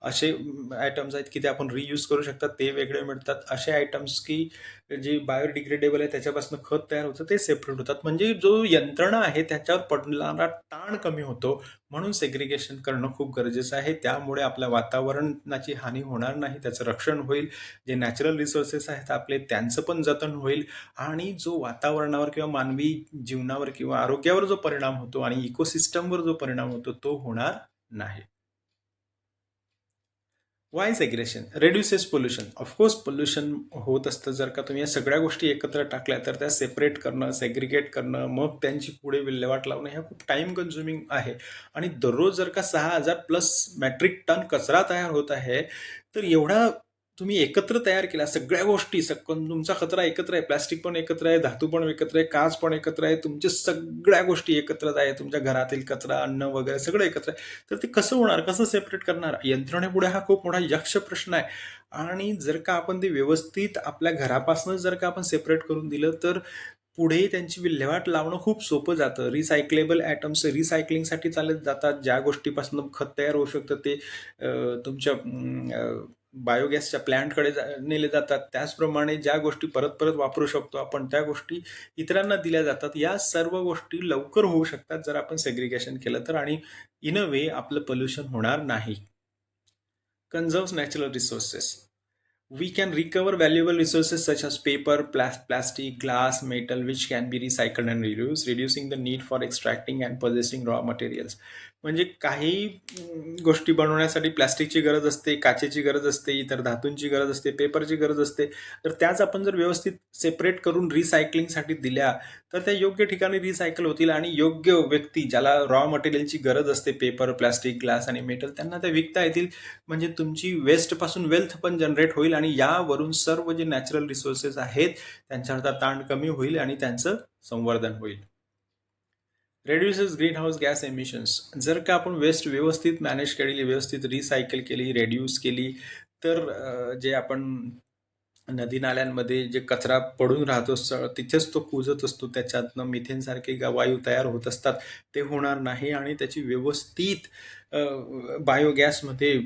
असे आयटम्स आहेत की ते आपण रियूज करू शकतात, ते वेगळे मिळतात. असे आयटम्स की जे बायोडिग्रेडेबल आहे त्याच्यापासून खत तयार होतं ते सेपरेट होतात. म्हणजे जो यंत्रणा आहे त्याच्यावर पडणारा ताण कमी होतो. म्हणून सेग्रिगेशन करणं खूप गरजेचं आहे. त्यामुळे आपल्या वातावरणाची हानी होणार नाही, त्याचं रक्षण होईल, जे नॅचरल रिसोर्सेस आहेत आपले त्यांचं पण जतन होईल, आणि जो वातावरणावर किंवा मानवी जीवनावर किंवा आरोग्यावर जो परिणाम होतो आणि इकोसिस्टमवर जो परिणाम होतो तो होणार नाही. Why segregation reduces pollution. Of course pollution होत असतं. जर का तुम्ही या सगळ्या गोष्टी एकत्र टाकल्या तर त्या सेपरेट करणं, सेग्रिगेट करणं, मग त्यांची पुढे विल्हेवाट लावणं, ह्या खूप टाइम कन्झ्युमिंग आहे. आणि दररोज जर का 6,000 प्लस मॅट्रिक टन कचरा तयार होत आहे, तर एवढा तुम्ही एकत्र तयार केला सगळ्या गोष्टी, तुमचा कचरा एकत्र आहे, प्लास्टिक पण एकत्र आहे, धातू पण एकत्र आहे, काच पण एकत्र आहे, तुमच्या सगळ्या गोष्टी एकत्रच आहे, तुमच्या घरातील कचरा, अन्न वगैरे सगळं एकत्र आहे. तर ते कसं होणार, कसं सेपरेट करणार, यंत्रणेपुढे हा खूप मोठा यक्ष प्रश्न आहे. आणि जर का आपण ते व्यवस्थित आपल्या घरापासूनच जर का आपण सेपरेट करून दिलं तर पुढे त्यांची विल्हेवाट लावणं खूप सोपं जातं. रिसायकलेबल ॲटम्स रिसायकलिंगसाठी चालत जातात. ज्या गोष्टीपासून खत तयार होऊ शकतं ते तुमच्या बायोगॅसच्या प्लॅन्टकडे नेले जातात. त्याचप्रमाणे ज्या गोष्टी परत परत वापरू शकतो आपण त्या गोष्टी इतरांना दिल्या जातात. या सर्व गोष्टी लवकर होऊ शकतात जर आपण सेग्रिगेशन केलं तर, आणि इन अ वे आपलं पोल्युशन होणार नाही. Conserves natural resources. We can recover valuable resources such as paper, plastic, glass, metal, which can be recycled and reused, reducing the need for extracting and possessing raw materials. म्हणजे काही गोष्टी बनवण्यासाठी प्लास्टिकची गरज असते, काचेची गरज असते, इतर धातूंची गरज असते, पेपरची गरज असते. तर त्याच आपण जर व्यवस्थित सेपरेट करून रिसायकलिंगसाठी दिल्या, तर त्या योग्य ठिकाणी रिसायकल होतील आणि योग्य व्यक्ती ज्याला रॉ मटेरियलची गरज असते, पेपर, प्लास्टिक, ग्लास आणि मेटल, त्यांना त्या विकता येतील. म्हणजे तुमची वेस्टपासून वेल्थ पण जनरेट होईल आणि यावरून सर्व जे नॅचरल रिसोर्सेस आहेत त्यांच्यावरचा ताण कमी होईल आणि त्यांचं संवर्धन होईल. रेड्युसेस ग्रीन हाऊस गॅस एमिशन्स. जर का आपण वेस्ट व्यवस्थित मॅनेज केली, व्यवस्थित रिसायकल केली, रेड्यूस केली, तर जे आपण नदी नाल्यांमध्ये जे कचरा पडून राहतो तिथेच तो कुजत असतो, त्याच्यातनं मिथेन सारखे वायू तयार होत असतात, ते होणार नाही आणि त्याची व्यवस्थित बायोगॅसमध्ये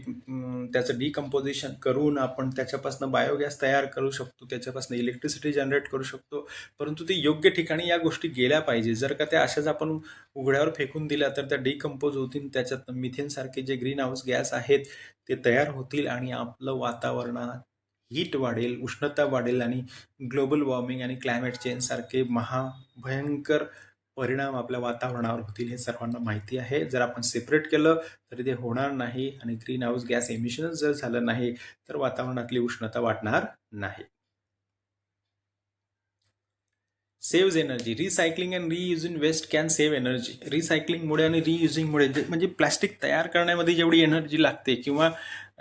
त्याचं डिकम्पोजिशन करून आपण त्याच्यापासून बायोगॅस तयार करू शकतो, त्याच्यापासून इलेक्ट्रिसिटी जनरेट करू शकतो. परंतु ते योग्य ठिकाणी या गोष्टी गेल्या पाहिजे. जर का त्या अशाच आपण उघड्यावर फेकून दिल्या तर त्या डिकम्पोज होतील, त्याच्यात मिथेन सारखे जे ग्रीन हाऊस गॅस आहेत ते तयार होतील आणि आपलं वातावरणात हीट वाढेल, उष्णता वाढेल आणि ग्लोबल वॉर्मिंग आणि क्लायमेट चेंज सारखे महाभयंकर परिणाम आपल्या वातावरणावर होतील, हे सर्वांना माहिती आहे. जर आपण सेपरेट केलं तरी ते होणार नाही आणि ग्रीन हाऊस गॅस एमिशनच जर झालं नाही तर वातावरणातली उष्णता वाढणार नाही. Saves energy. Recycling and reusing waste can save energy. रिसायकलिंगमुळे आणि रियुजिंगमुळे म्हणजे प्लॅस्टिक तयार करण्यामध्ये जेवढी एनर्जी लागते किंवा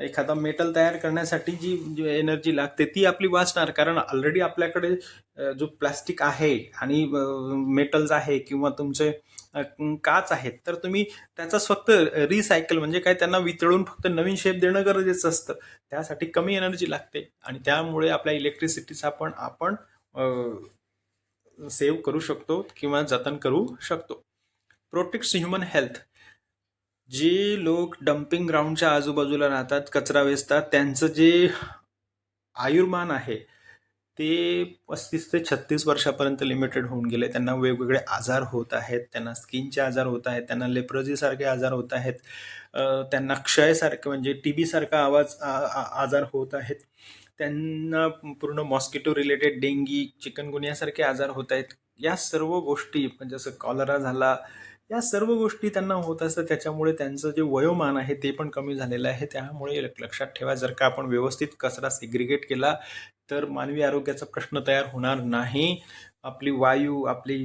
एखादा मेटल तयार करण्यासाठी जी एनर्जी लागते ती आपली वाचणार, कारण ऑलरेडी आपल्याकडे जो प्लॅस्टिक आहे आणि मेटल्स आहे किंवा तुमचे काच आहेत, तर तुम्ही त्याचाच फक्त रिसायकल म्हणजे काय, त्यांना वितळून फक्त नवीन शेप देणं गरजेचं असतं. त्यासाठी कमी एनर्जी लागते आणि त्यामुळे आपल्या इलेक्ट्रिसिटीचा पण आपण सेव्ह करू शकतो किंवा जतन करू शकतो. Protects human health. जे लोक डम्पिंग ग्राउंडच्या आजूबाजूला राहतात, कचरा वेचतात, त्यांचं जे आयुर्मान आहे ते 35 ते 36 वर्षापर्यंत लिमिटेड होऊन गेले. त्यांना वेगवेगळे आजार होत आहेत, त्यांना स्किनचे आजार होत आहेत, त्यांना लेप्रोजी सारखे आजार होत आहेत, त्यांना क्षयसारखे म्हणजे टीबी सारखा आजार होत आहेत, त्यांना पूर्ण मॉस्किटो रिलेटेड डेंगी, चिकनगुनियासारखे आजार होत आहेत. या सर्व गोष्टी म्हणजे जसं कॉलरा झाला, या सर्व गोष्टी त्यांना होत असतात. त्याच्यामुळे त्यांचं जे वयोमान आहे ते पण कमी झालेलं आहे. त्यामुळे लक्षात ठेवा, जर का आपण व्यवस्थित कचरा सेग्रिगेट केला तर मानवी आरोग्याचा प्रश्न तयार होणार नाही. आपली वायू, आपली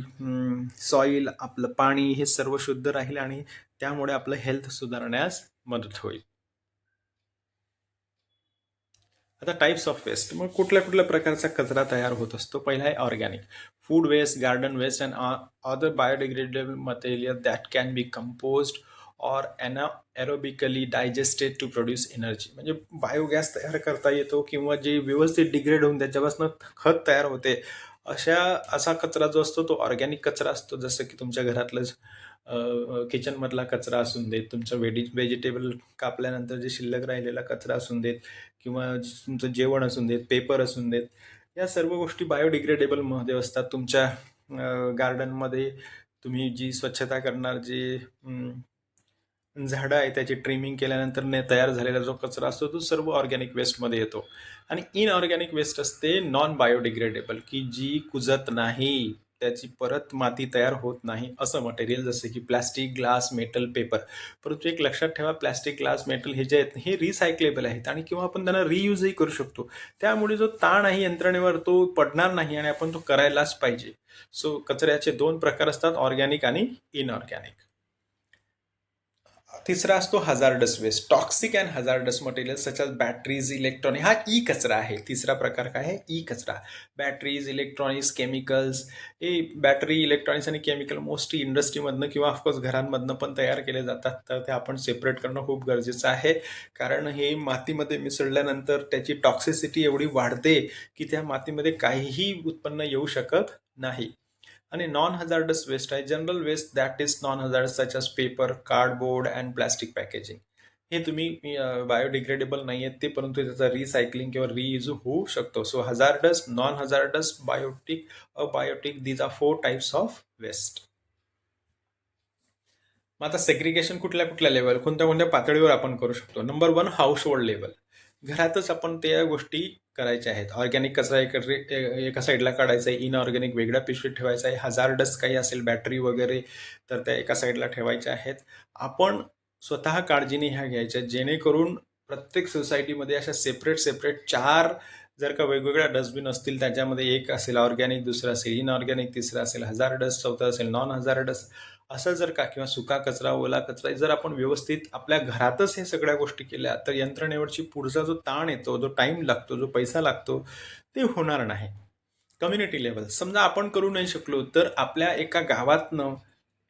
सॉईल, आपलं पाणी हे सर्व शुद्ध राहील आणि त्यामुळे आपलं हेल्थ सुधारण्यास मदत होईल. आता टाइप्स ऑफ वेस्ट. मग कुठल्या कुठल्या प्रकारचा कचरा तयार होत असतो. पहिला आहे organic. Food waste, garden waste and other biodegradable material that can be composed or aerobically digested to produce energy. म्हणजे बायोगॅस तयार करता येतो किंवा जे व्यवस्थित डिग्रेड होऊन त्याच्यापासून खत तयार होते, असा कचरा जो असतो तो ऑर्गॅनिक कचरा असतो. जसं की तुमच्या घरातलंच किचनमधला कचरा असून देत, तुमचं व्हेजिटेबल कापल्यानंतर जे शिल्लक राहिलेला कचरा असून देत किंवा तुमचं जेवण असून देत, पेपर असून देत, या सर्व गोष्टी बायोडिग्रेडेबलमध्ये असतात. तुमच्या गार्डनमध्ये तुम्ही जी स्वच्छता करणार, जे झाडं आहे त्याची ट्रिमिंग केल्यानंतर तयार झालेला जो कचरा असतो तो सर्व ऑर्गॅनिक वेस्टमध्ये येतो. आणि इनऑर्गॅनिक वेस्ट असते नॉन बायोडिग्रेडेबल, की जी कुजत नाही, त्याची परत माती तयार होत नाही असं मटेरियल, जसं की प्लास्टिक, ग्लास, मेटल, पेपर. परंतु एक लक्षात ठेवा, प्लास्टिक, ग्लास, मेटल हे जे आहेत हे रिसायकलेबल आहेत आणि किंवा आपण त्यांना रियूजही करू शकतो. त्यामुळे जो ताण आहे यंत्रणेवर तो पडणार नाही आणि आपण तो करायलाच पाहिजे. सो कचऱ्याचे 2 प्रकार असतात, ऑर्गॅनिक आणि इनऑर्गॅनिक. तिसरा असतो hazardous waste. Toxic and hazardous material such as batteries, electronic. हा ई कचरा आहे. तिसरा प्रकार काय आहे? ई कचरा. Batteries, electronics, chemicals. हे बॅटरी, इलेक्ट्रॉनिक्स आणि केमिकल मोस्टली इंडस्ट्रीमधनं किंवा ऑफकोर्स घरांमधनं पण तयार केले जातात. तर ते आपण सेपरेट करणं खूप गरजेचं आहे, कारण हे मातीमध्ये मिसळल्यानंतर त्याची टॉक्सिसिटी एवढी वाढते की त्या मातीमध्ये काहीही उत्पन्न येऊ शकत नाही. आणि नॉन हजार्डस वेस्ट आहे general waste that is non hazardous such as paper, cardboard and plastic packaging. हे तुम्ही बायोडिग्रेडेबल नाही आहेत ते, परंतु त्याचा रिसायकलिंग किंवा रियूज होऊ शकतो. So hazardous, non hazardous, biotic, abiotic, these are 4 types of waste. मग आता सेग्रिगेशन कुठल्या कुठल्या लेवल, कोणत्या कोणत्या पातळीवर आपण करू शकतो. Number 1, house hold level. घरातच आपण त्या गोष्टी करायच्या आहेत. ऑर्गॅनिक कचरा एका साईडला काढायचा आहे, इनऑर्गॅनिक वेगळ्या पिशवीत ठेवायचा आहे. हजारडस काही असेल बॅटरी वगैरे तर त्या एका साईडला ठेवायच्या आहेत. आपण स्वतः काळजीने ह्या घ्यायच्या जेणेकरून प्रत्येक सोसायटीमध्ये अशा सेपरेट सेपरेट 4 जर का वेगवेगळ्या डस्टबिन असतील, त्याच्यामध्ये एक असेल ऑर्गॅनिक, दुसरं असेल इनऑर्गॅनिक, तिसरं असेल हजारडस, चौथं असेल नॉन हजारडस, असं जर का किंवा सुका कचरा, ओला कचरा जर आपण व्यवस्थित आपल्या घरातच हे सगळ्या गोष्टी केल्या तर यंत्रणेवरची पुढचा जो ताण येतो, जो टाइम लागतो, जो पैसा लागतो ते होणार नाही. कम्युनिटी लेवल समजा आपण करू नाही शकलो तर आपल्या एका गावातनं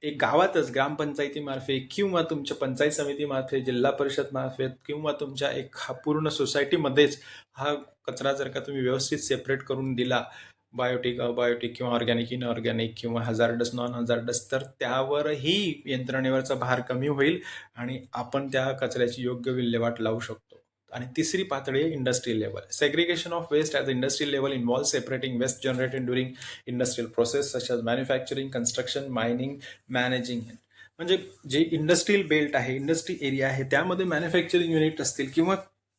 एक गावातच ग्रामपंचायतीमार्फे किंवा तुमच्या पंचायत समितीमार्फे, जिल्हा परिषद मार्फत किंवा तुमच्या एक पूर्ण सोसायटीमध्येच हा कचरा जर का तुम्ही व्यवस्थित सेपरेट करून दिला, बायोटिक, अबायोटिक किंवा ऑर्गॅनिक, इनऑर्गॅनिक किंवा हजारडस, नॉन हजारडस, तर त्यावरही यंत्रणेवरचा भार कमी होईल आणि आपण त्या कचऱ्याची योग्य विल्हेवाट लावू शकतो. आणि तिसरी पातळी आहे industrial level. Segregation of waste at the industrial level involve separating waste generated during industrial process such as manufacturing, construction, mining, managing. म्हणजे जे इंडस्ट्रियल बेल्ट आहे, इंडस्ट्री एरिया आहे, त्यामध्ये मॅन्युफॅक्चरिंग युनिट असतील किंवा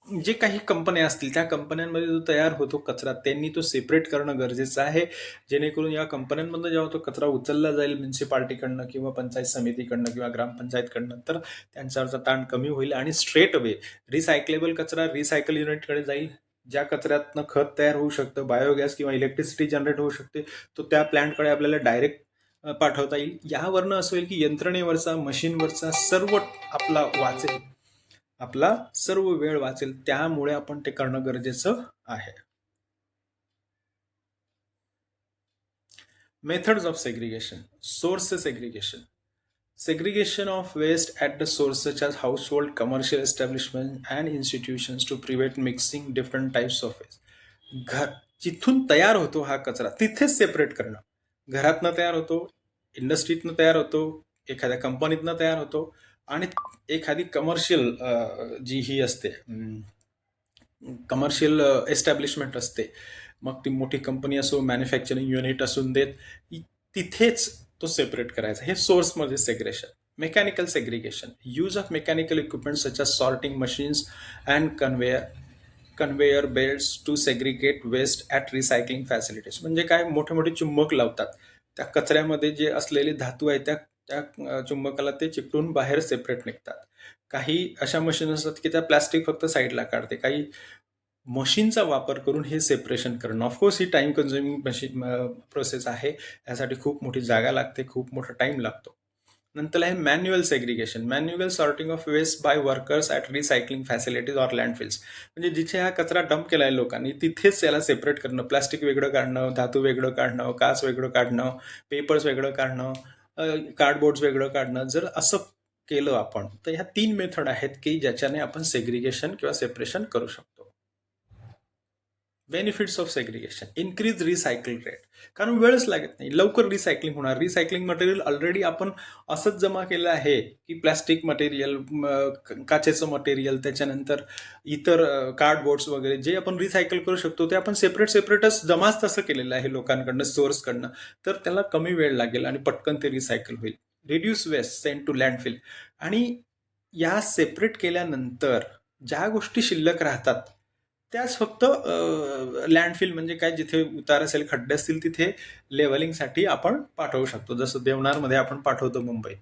जे काही कंपन्या असतील त्या कंपन्यांमध्ये जो तयार होतो कचरा त्यांनी तो सेपरेट करणं गरजेचं आहे, जेणेकरून या कंपन्यांमधनं जेव्हा तो कचरा उचलला जाईल म्युन्सिपाल्टीकडनं किंवा पंचायत समितीकडनं किंवा ग्रामपंचायतकडनं तर त्यांच्यावरचा ताण कमी होईल आणि स्ट्रेट अवे रिसायकलेबल कचरा रिसायकल युनिटकडे जाईल. ज्या कचऱ्यातनं खत तयार होऊ शकतं, बायोगॅस किंवा इलेक्ट्रिसिटी जनरेट होऊ शकते, तो त्या प्लॅन्टकडे आपल्याला डायरेक्ट पाठवता येईल. यावरनं असं होईल की यंत्रणेवरचा, मशीनवरचा सर्व आपला वाचेल, आपला सर्व वेळ वाचेल. त्यामुळे आपण ते करणं गरजेचं आहे. Methods of segregation. Source segregation. Segregation of waste at the source such as household, commercial establishment and institutions to prevent mixing different types of waste. घर जिथून तयार होतो हा कचरा तिथेच सेपरेट करणं. घरातनं तयार होतो, इंडस्ट्रीतनं तयार होतो, एखाद्या कंपनीतनं तयार होतो आणि एखादी कमर्शियल जी ही असते कमर्शियल एस्टॅब्लिशमेंट असते, मग ती मोठी कंपनी असो, मॅन्युफॅक्चरिंग युनिट असून देत, तिथेच तो सेपरेट करायचा. हे सोर्समध्ये segregation. Mechanical segregation. Use of mechanical equipment such as sorting machines and conveyor belts to segregate waste at recycling facilities. म्हणजे काय, मोठे मोठे चुंबक लावतात, त्या कचऱ्यामध्ये जे असलेले धातू आहेत त्या त्या चुंबकाला ते चिकटून बाहेर सेपरेट निघतात. काही अशा मशीन असतात की त्या प्लास्टिक फक्त साईडला काढते. काही मशीनचा वापर करून हे सेपरेशन करणं. ऑफकोर्स ही टाइम कन्झ्युमिंग मशीन प्रोसेस आहे, यासाठी खूप मोठी जागा लागते, खूप मोठा टाइम लागतो. नंतर आहे manual segregation. Manual sorting of waste by workers at recycling facilities or landfills. म्हणजे जिथे हा कचरा डंप केला आहे लोकांनी तिथेच याला सेपरेट करणं. प्लास्टिक वेगळं काढणं, धातू वेगळं काढणं, काच वेगळं काढणं, पेपर्स वेगळं काढणं, कार्डबोर्ड्स वेगळं काढणं. जर असं केलं आपण तर ह्या 3 मेथड आहेत की ज्याच्याने आपण सेग्रिगेशन किंवा सेपरेशन करू शकतो. Benefits of segregation. Increase recycle rate. कारण वेळच लागत नाही, लवकर रिसायकलिंग होणार. रिसायकलिंग मटेरियल ऑलरेडी आपण असंच जमा केलं आहे की प्लॅस्टिक मटेरियल, काचेचं मटेरियल, त्याच्यानंतर इतर कार्डबोर्ड्स वगैरे जे आपण रिसायकल करू शकतो ते आपण सेपरेटच जमाच तसं केलेलं आहे लोकांकडनं, सोर्सकडनं. तर त्याला कमी वेळ लागेल आणि पटकन ते रिसायकल होईल. Reduce waste send to landfill. आणि या सेपरेट केल्यानंतर ज्या गोष्टी शिल्लक राहतात त्याच फक्त लँडफिल म्हणजे काय, जिथे उतार असेल, खड्डे असतील तिथे लेवलिंगसाठी आपण पाठवू शकतो, जसं देवनारमध्ये आपण पाठवतो मुंबईत.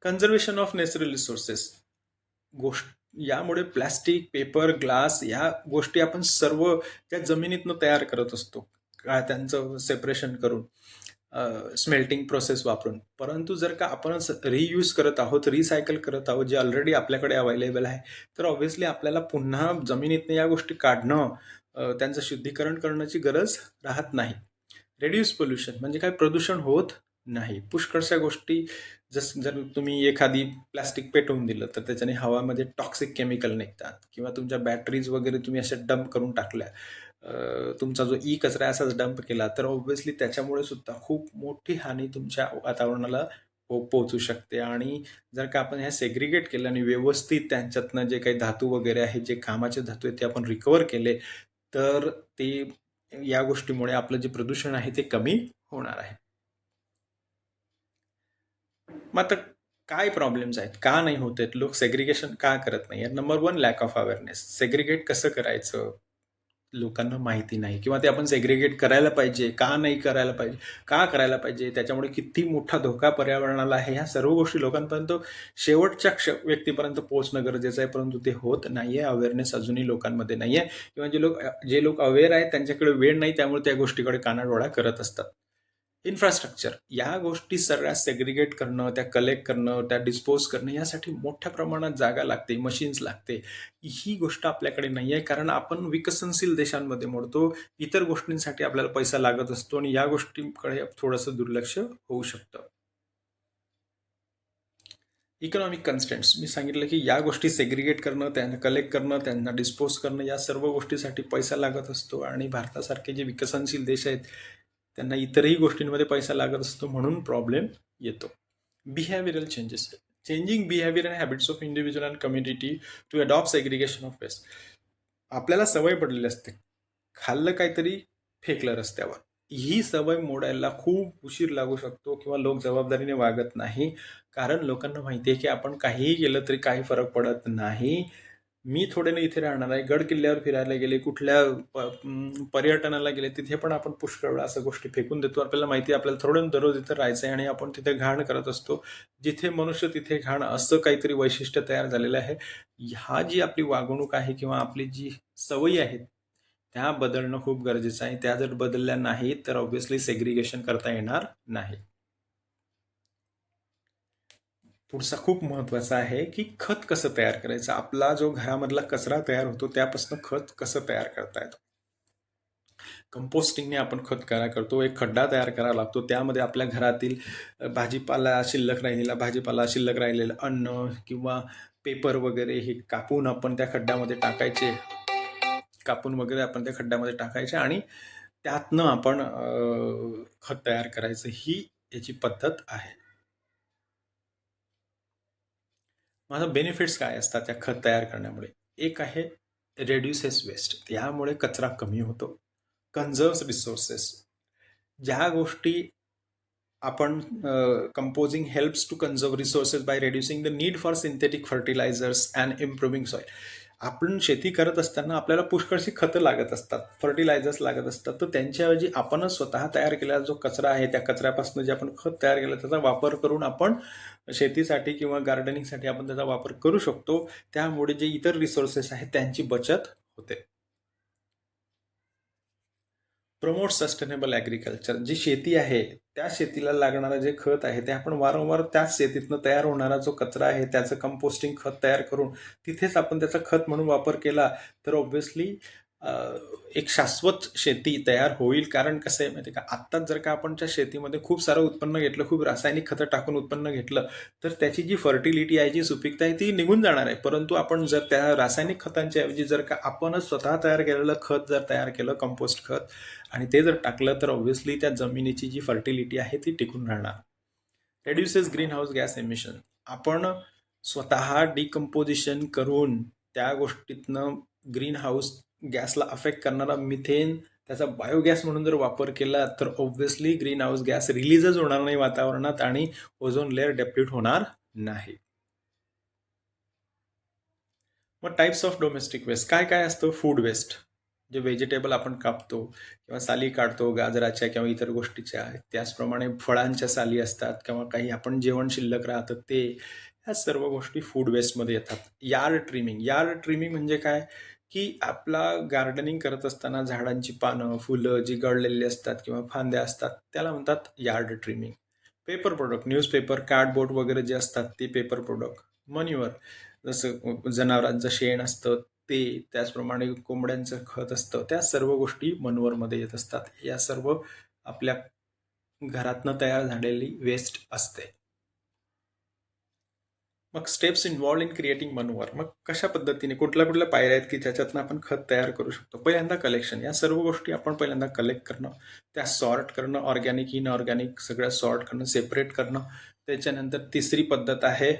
Conservation of natural resources. यामुळे प्लॅस्टिक, पेपर, ग्लास या गोष्टी आपण सर्व त्या जमिनीतनं तयार करत असतो त्यांचं सेपरेशन करून, स्मेल्टिंग प्रोसेस वापरून. परंतु जर का आपण रियूज करत आहोत, रिसायकल करत आहोत, जे ऑलरेडी आपल्याकडे अवेलेबल आहे, तर ऑब्व्हियसली आपल्याला पुन्हा जमिनीतनं या गोष्टी काढणं, त्यांचं शुद्धीकरण करण्याची गरज राहत नाही. रेड्यूस पोल्युशन म्हणजे काय, प्रदूषण होत नाही. पुष्कळशा गोष्टी, जर तुम्ही एखादी प्लॅस्टिक पेटवून दिलं तर त्याच्याने हवामध्ये टॉक्सिक केमिकल निघतात, किंवा तुमच्या बॅटरीज वगैरे तुम्ही अशा डंप करून टाकल्या, तुमचा जो ई कचरा असाच डंप केला, तर ऑब्व्हियसली त्याच्यामुळे सुद्धा खूप मोठी हानी तुमच्या वातावरणाला पोहोचू शकते. आणि जर का आपण ह्या सेग्रिगेट केलं आणि व्यवस्थित त्यांच्यातनं जे काही धातू वगैरे आहे, जे कामाचे धातू आहेत, ते आपण रिकवर केले तर ते या गोष्टीमुळे आपलं जे प्रदूषण आहे ते कमी होणार आहे. मग आता काय प्रॉब्लेम्स आहेत? का नाही होत आहेत? लोक सेग्रीगेशन का करत नाही आहेत? Number 1 lakh of awareness. Segregate कसं करायचं? लोकांना माहिती नाही किंवा ते आपण सेग्रीगेट करायला पाहिजे, का नाही करायला पाहिजे, का करायला पाहिजे, त्याच्यामुळे किती मोठा धोका पर्यावरणाला आहे, ह्या सर्व गोष्टी लोकांपर्यंत शेवटच्या व्यक्तीपर्यंत पोहोचणं गरजेचं आहे, परंतु ते होत नाहीये. अवेअरनेस अजूनही लोकांमध्ये नाहीये किंवा जे लोक अवेअर आहेत त्यांच्याकडे वेळ नाही, त्यामुळे त्या गोष्टीकडे कानाडोळा करत असतात. इन्फ्रास्ट्रक्चर या गोष्टी सगळ्या सेग्रिगेट करणं, त्या कलेक्ट करणं, त्या डिस्पोज करणं यासाठी मोठ्या प्रमाणात जागा लागते, मशीन्स लागते. ही गोष्ट आपल्याकडे नाही आहे, कारण आपण विकसनशील देशांमध्ये मोडतो. इतर गोष्टींसाठी आपल्याला पैसा लागत असतो आणि या गोष्टींकडे थोडंसं दुर्लक्ष होऊ शकतं. इकॉनॉमिक कन्स्टंट्स मी सांगितलं की या गोष्टी सेग्रिगेट करणं, त्यांना कलेक्ट करणं, त्यांना डिस्पोज करणं या सर्व गोष्टीसाठी पैसा लागत असतो आणि भारतासारखे जे विकसनशील देश आहेत त्यांना इतरही गोष्टींमध्ये पैसा लागत असतो, म्हणून प्रॉब्लेम येतो. Behavioural changes. Changing behaviour and habits of individual and community to adopt segregation of waste. आपल्याला सवय पडलेली असते, खाल्लं काहीतरी फेकलं रस्त्यावर. ही सवय मोडायला खूप उशीर लागू शकतो किंवा लोक जबाबदारीने वागत नाही, कारण लोकांना माहिती आहे की आपण काहीही केलं तरी काही फरक पडत नाही. मी थोड्याने इथे राहणार आहे, गड किल्ल्यावर फिरायला गेले, कुठल्या पर्यटनाला गेले, तिथे पण आपण पुष्कळ वेळा असं गोष्टी फेकून देतो. आपल्याला माहिती आहे आपल्याला थोडं दररोज इथं राहायचं आहे आणि आपण तिथे घाण करत असतो. जिथे मनुष्य तिथे घाण, असं काहीतरी वैशिष्ट्य तयार झालेलं आहे. ह्या जी आपली वागणूक आहे किंवा आपली जी सवयी आहेत त्या बदलणं खूप गरजेचं आहे. त्या जर बदलल्या नाहीत तर ऑब्व्हियसली सेग्रिगेशन करता येणार नाही. पुढचा खूप महत्त्वाचा आहे की खत कसं तयार करायचं. आपला जो घरामधला कचरा तयार होतो त्यापासून खत कसं तयार करता येतं. कंपोस्टिंगने आपण खत तयार करतो. एक खड्डा तयार करावा लागतो, त्यामध्ये आपल्या घरातील भाजीपाला शिल्लक राहिलेलं अन्न किंवा पेपर वगैरे हे कापून आपण त्या खड्ड्यामध्ये टाकायचे, कापून वगैरे आपण त्या खड्ड्यामध्ये टाकायचे आणि त्यातनं आपण खत तयार करायचं. ही याची पद्धत आहे. माझा बेनिफिट्स काय असतात त्या खत तयार करण्यामुळे. एक आहे रेड्युसेस वेस्ट, यामुळे कचरा कमी होतो. कन्झर्व्स रिसोर्सेस, ज्या गोष्टी आपण composing helps to conserve resources by reducing the need for synthetic fertilizers and improving soil. आपण शेती करत असताना आपल्याला पुष्कळशी खतं लागत असतात, फर्टिलायझर्स लागत असतात, तर त्यांच्याऐवजी आपणच स्वतः तयार केलेला जो कचरा आहे त्या कचऱ्यापासून जे आपण खत तयार केलं त्याचा वापर करून आपण शेतीसाठी किंवा गार्डनिंगसाठी आपण त्याचा वापर करू शकतो. त्यामुळे जे इतर रिसोर्सेस आहेत त्यांची बचत होते. Promote sustainable agriculture. जी शेती आहे त्या शेतीला लागणारं जे खत आहे ते आपण वारंवार त्याच शेतीतनं तयार होणारा जो कचरा आहे त्याचं कंपोस्टिंग खत तयार करून तिथेच आपण त्याचा खत म्हणून वापर केला तर ऑब्व्हियसली एक शाश्वत शेती तयार होईल. कारण कसं आहे माहिती आहे का, आत्ताच जर का आपण त्या शेतीमध्ये खूप सारं उत्पन्न घेतलं, खूप रासायनिक खतं टाकून उत्पन्न घेतलं तर त्याची जी फर्टिलिटी आहे, जी सुपीकता आहे ती निघून जाणार आहे. परंतु आपण जर त्या रासायनिक खतांच्या ऐवजी जर का आपणच स्वतः तयार केलेलं खत जर तयार केलं, कंपोस्ट खत, आणि ते जर टाकलं तर ऑब्व्हियसली त्या जमिनीची जी फर्टिलिटी आहे ती टिकून राहणार. रेड्युसेस ग्रीन हाऊस गॅस एमिशन. आपण स्वतः डिकम्पोजिशन करून त्या गोष्टीतनं ग्रीन हाऊस गॅसला अफेक्ट करणारा मिथेन त्याचा बायोगॅस म्हणून जर वापर केला तर ऑब्व्हियसली ग्रीन हाऊस गॅस रिलीजच होणार नाही वातावरणात आणि ओझोन लेअर डेप्लीट होणार नाही. मग टाइप्स ऑफ डोमेस्टिक वेस्ट काय काय असतं. फूड वेस्ट, जे व्हेजिटेबल आपण कापतो किंवा साली काढतो गाजराच्या किंवा इतर गोष्टीच्या, त्याचप्रमाणे फळांच्या साली असतात किंवा काही आपण जेवण शिल्लक राहतं ते, ह्या सर्व गोष्टी फूड वेस्टमध्ये येतात. Yard trimming. यार्ड ट्रिमिंग म्हणजे काय की आपला गार्डनिंग करत असताना झाडांची पानं, फुलं जी गळलेली असतात किंवा फांद्या असतात त्याला म्हणतात yard trimming. Paper product, newspaper, cardboard वगैरे जे असतात ते पेपर प्रोडक्ट. मन्युअर, जसं जनावरांचं शेण असतं ते, त्याचप्रमाणे कोंबड्यांचं खत असतं, त्या सर्व गोष्टी मनूवरमध्ये येत असतात. या सर्व आपल्या घरातनं तयार झालेली वेस्ट असते. मग steps involve in creating manoeuvre. मग कशा पद्धतीने कुठल्या पायऱ्या आहेत की ज्याच्यातनं आपण खत तयार करू शकतो. पहिल्यांदा कलेक्शन. या सर्व गोष्टी आपण पहिल्यांदा कलेक्ट करणं, त्या सॉर्ट करणं, ऑर्गॅनिक इनऑर्गॅनिक सगळ्या सॉर्ट करणं, सेपरेट करणं. त्याच्यानंतर तिसरी पद्धत आहे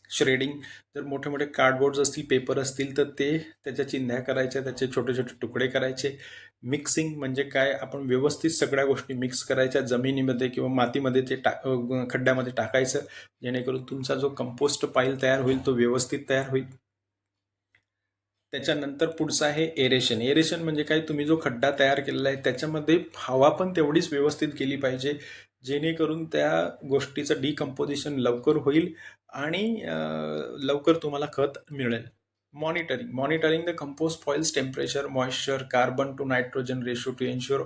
श्रेडिंग, जर मोठे मोठे कार्डबोर्ड्स असतील, पेपर असतील, तर ते त्याच्या चिंध्या करायच्या, त्याचे छोटे छोटे तुकडे करायचे. मिक्सिंग म्हणजे काय, आपण व्यवस्थित सगळ्या गोष्टी मिक्स करायच्या, जमिनीमध्ये किंवा मातीमध्ये ते खड्ड्यामध्ये टाकायचं, जेणेकरून तुमचा जो कंपोस्ट पाईल तयार होईल तो व्यवस्थित तयार होईल. त्याच्यानंतर पुढचं आहे एरेशन. एरेशन म्हणजे काय, तुम्ही जो खड्डा तयार केलेला आहे त्याच्यामध्ये हवा पण तेवढीच व्यवस्थित गेली पाहिजे, जेणेकरून त्या गोष्टीचं डिकम्पोजिशन लवकर होईल आणि लवकर तुम्हाला खत मिळेल. Monitoring the compost soils temperature, moisture, carbon to nitrogen ratio to ensure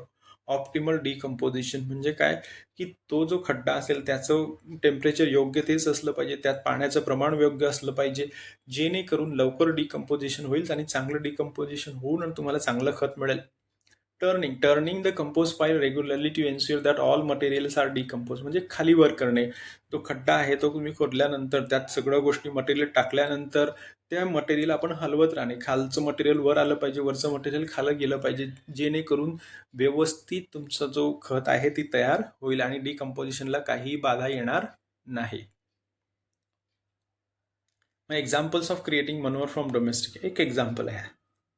optimal decomposition. म्हणजे काय की तो जो खड्डा असेल त्याचं टेम्परेचर योग्य तेच असलं पाहिजे, त्यात पाण्याचं प्रमाण योग्य असलं पाहिजे, जेणेकरून लवकर डिकम्पोजिशन होईल आणि चांगलं डिकम्पोजिशन होऊन आणि तुम्हाला चांगलं खत मिळेल. Turning the compost pile regularly to ensure that all materials are decompose. म्हणजे खाली वर करणे. तो खड्डा आहे तो तुम्ही खोदल्यानंतर त्यात सगळ्या गोष्टी मटेरियल टाकल्यानंतर त्या मटेरियल आपण हलवत राहणे. खालचं मटेरियल वर आलं पाहिजे, वरचं मटेरियल खाली गेलं पाहिजे, जेणेकरून व्यवस्थित तुमचा जो खत आहे ती तयार होईल आणि डिकम्पोजिशनला काही बाधा येणार नाही. Examples of creating manure from domestic. एक एक्झाम्पल आहे.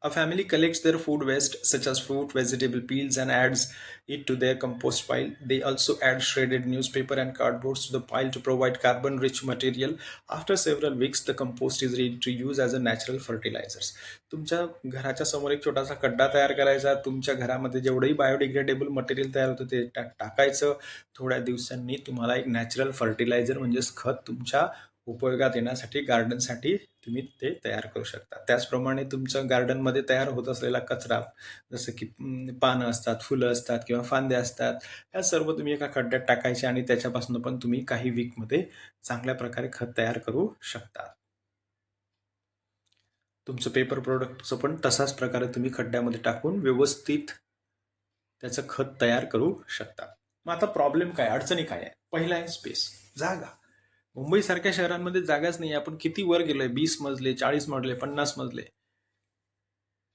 A family collects their food waste, such as fruit, vegetable peels, and adds it to their compost pile. They also add shredded newspaper and cardboard to the pile to provide carbon-rich material. After several weeks, the compost is ready to use as a natural fertilizers. तुमच्या घराच्या समोर एक छोटासा खड्डा तयार करायचा. तुमच्या घरामध्ये जेवढंही बायोडिग्रेडेबल मटेरियल तयार होतं ते टाकायचं. थोड्या दिवसांनी तुम्हाला एक नॅचरल फर्टिलायझर म्हणजेच खत तुमच्या उपयोगात येण्यासाठी, गार्डनसाठी तुम्ही ते तयार करू शकता. त्याचप्रमाणे तुमच्या गार्डनमध्ये तयार होत असलेला कचरा, जसं की पानं असतात, फुलं असतात किंवा फांद्या असतात, या सर्व तुम्ही एका खड्ड्यात टाकायचे आणि त्याच्यापासून पण तुम्ही काही वीकमध्ये चांगल्या प्रकारे खत तयार करू शकता. तुमचं पेपर प्रोडक्टचं पण तसाच प्रकारे तुम्ही खड्ड्यामध्ये टाकून व्यवस्थित त्याचं खत तयार करू शकता. मग आता प्रॉब्लेम काय, अडचणी काय आहे? पहिला आहे स्पेस, जागा. मुंबईसारख्या शहरांमध्ये जागाच नाही. आपण किती वर गेलोय, 20 मजले, 40 मजले, 50 मजले,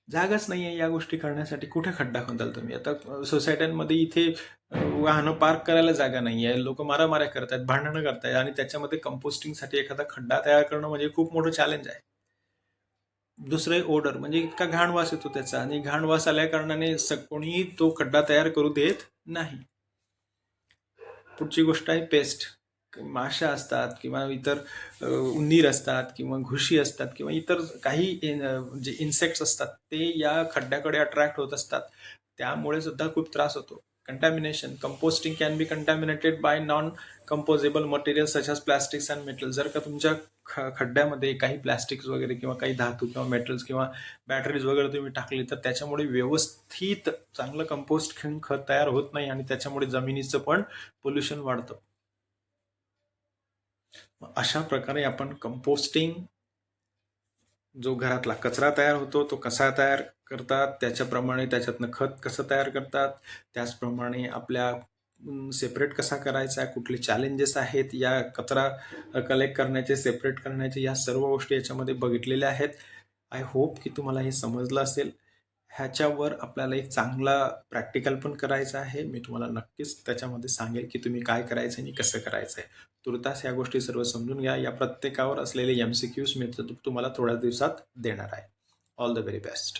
जागाच नाही आहे या गोष्टी करण्यासाठी. कुठे खड्डा खोदाल तुम्ही? आता सोसायट्यांमध्ये इथे वाहनं पार्क करायला जागा नाही आहे, लोक मारामाऱ्या करतायत, भांडणं करतायत आणि त्याच्यामध्ये कंपोस्टिंगसाठी एखादा खड्डा तयार करणं म्हणजे खूप मोठं चॅलेंज आहे. दुसरं ओडर, म्हणजे इतका घाण वास येतो त्याचा, आणि घाण वास आल्या कारणाने कोणीही तो खड्डा तयार करू देत नाही. पुढची गोष्ट आहे पेस्ट. माशा असतात किंवा इतर उंदीर असतात किंवा घुशी असतात किंवा इतर काही जे इन्सेक्ट्स असतात ते या खड्ड्याकडे अट्रॅक्ट होत असतात. त्यामुळे सुद्धा खूप त्रास होतो. Contamination. Composting can be contaminated by non compostable material such as plastics and metal. जर का तुमच्या खड्ड्यामध्ये काही प्लास्टिक्स वगैरे किंवा काही धातू किंवा मेटल्स किंवा बॅटरीज वगैरे तुम्ही टाकली तर त्याच्यामुळे व्यवस्थित चांगलं कंपोस्ट खत तयार होत नाही आणि त्याच्यामुळे जमिनीचं पण पोल्युशन वाढतं. अशा प्रकारे आपण कंपोस्टिंग, जो घरातला कचरा तयार होतो तो कसा तयार करतात, त्याच्याप्रमाणे त्याच्यातनं खत कसं तयार करतात, त्याचप्रमाणे आपल्या सेपरेट कसा करायचा, कुठले चॅलेंजेस आहेत या कचरा कलेक्ट करण्याचे, सेपरेट करण्याचे, या सर्व गोष्टी याच्यामध्ये बघितलेल्या आहेत. आय होप की तुम्हाला हे समजलं असेल. ह्याच्यावर आपल्याला एक चांगला प्रॅक्टिकल पण करायचा आहे. मी तुम्हाला नक्कीच त्याच्यामध्ये सांगेल की तुम्ही काय करायचं आणि कसं करायचं आहे. तुर्तास या गोष्टी सर्व समजून घ्या. या प्रत्येकावर असलेले MCQs मी तुम्हाला थोड्या दिवसात देणार आहे. All the very best.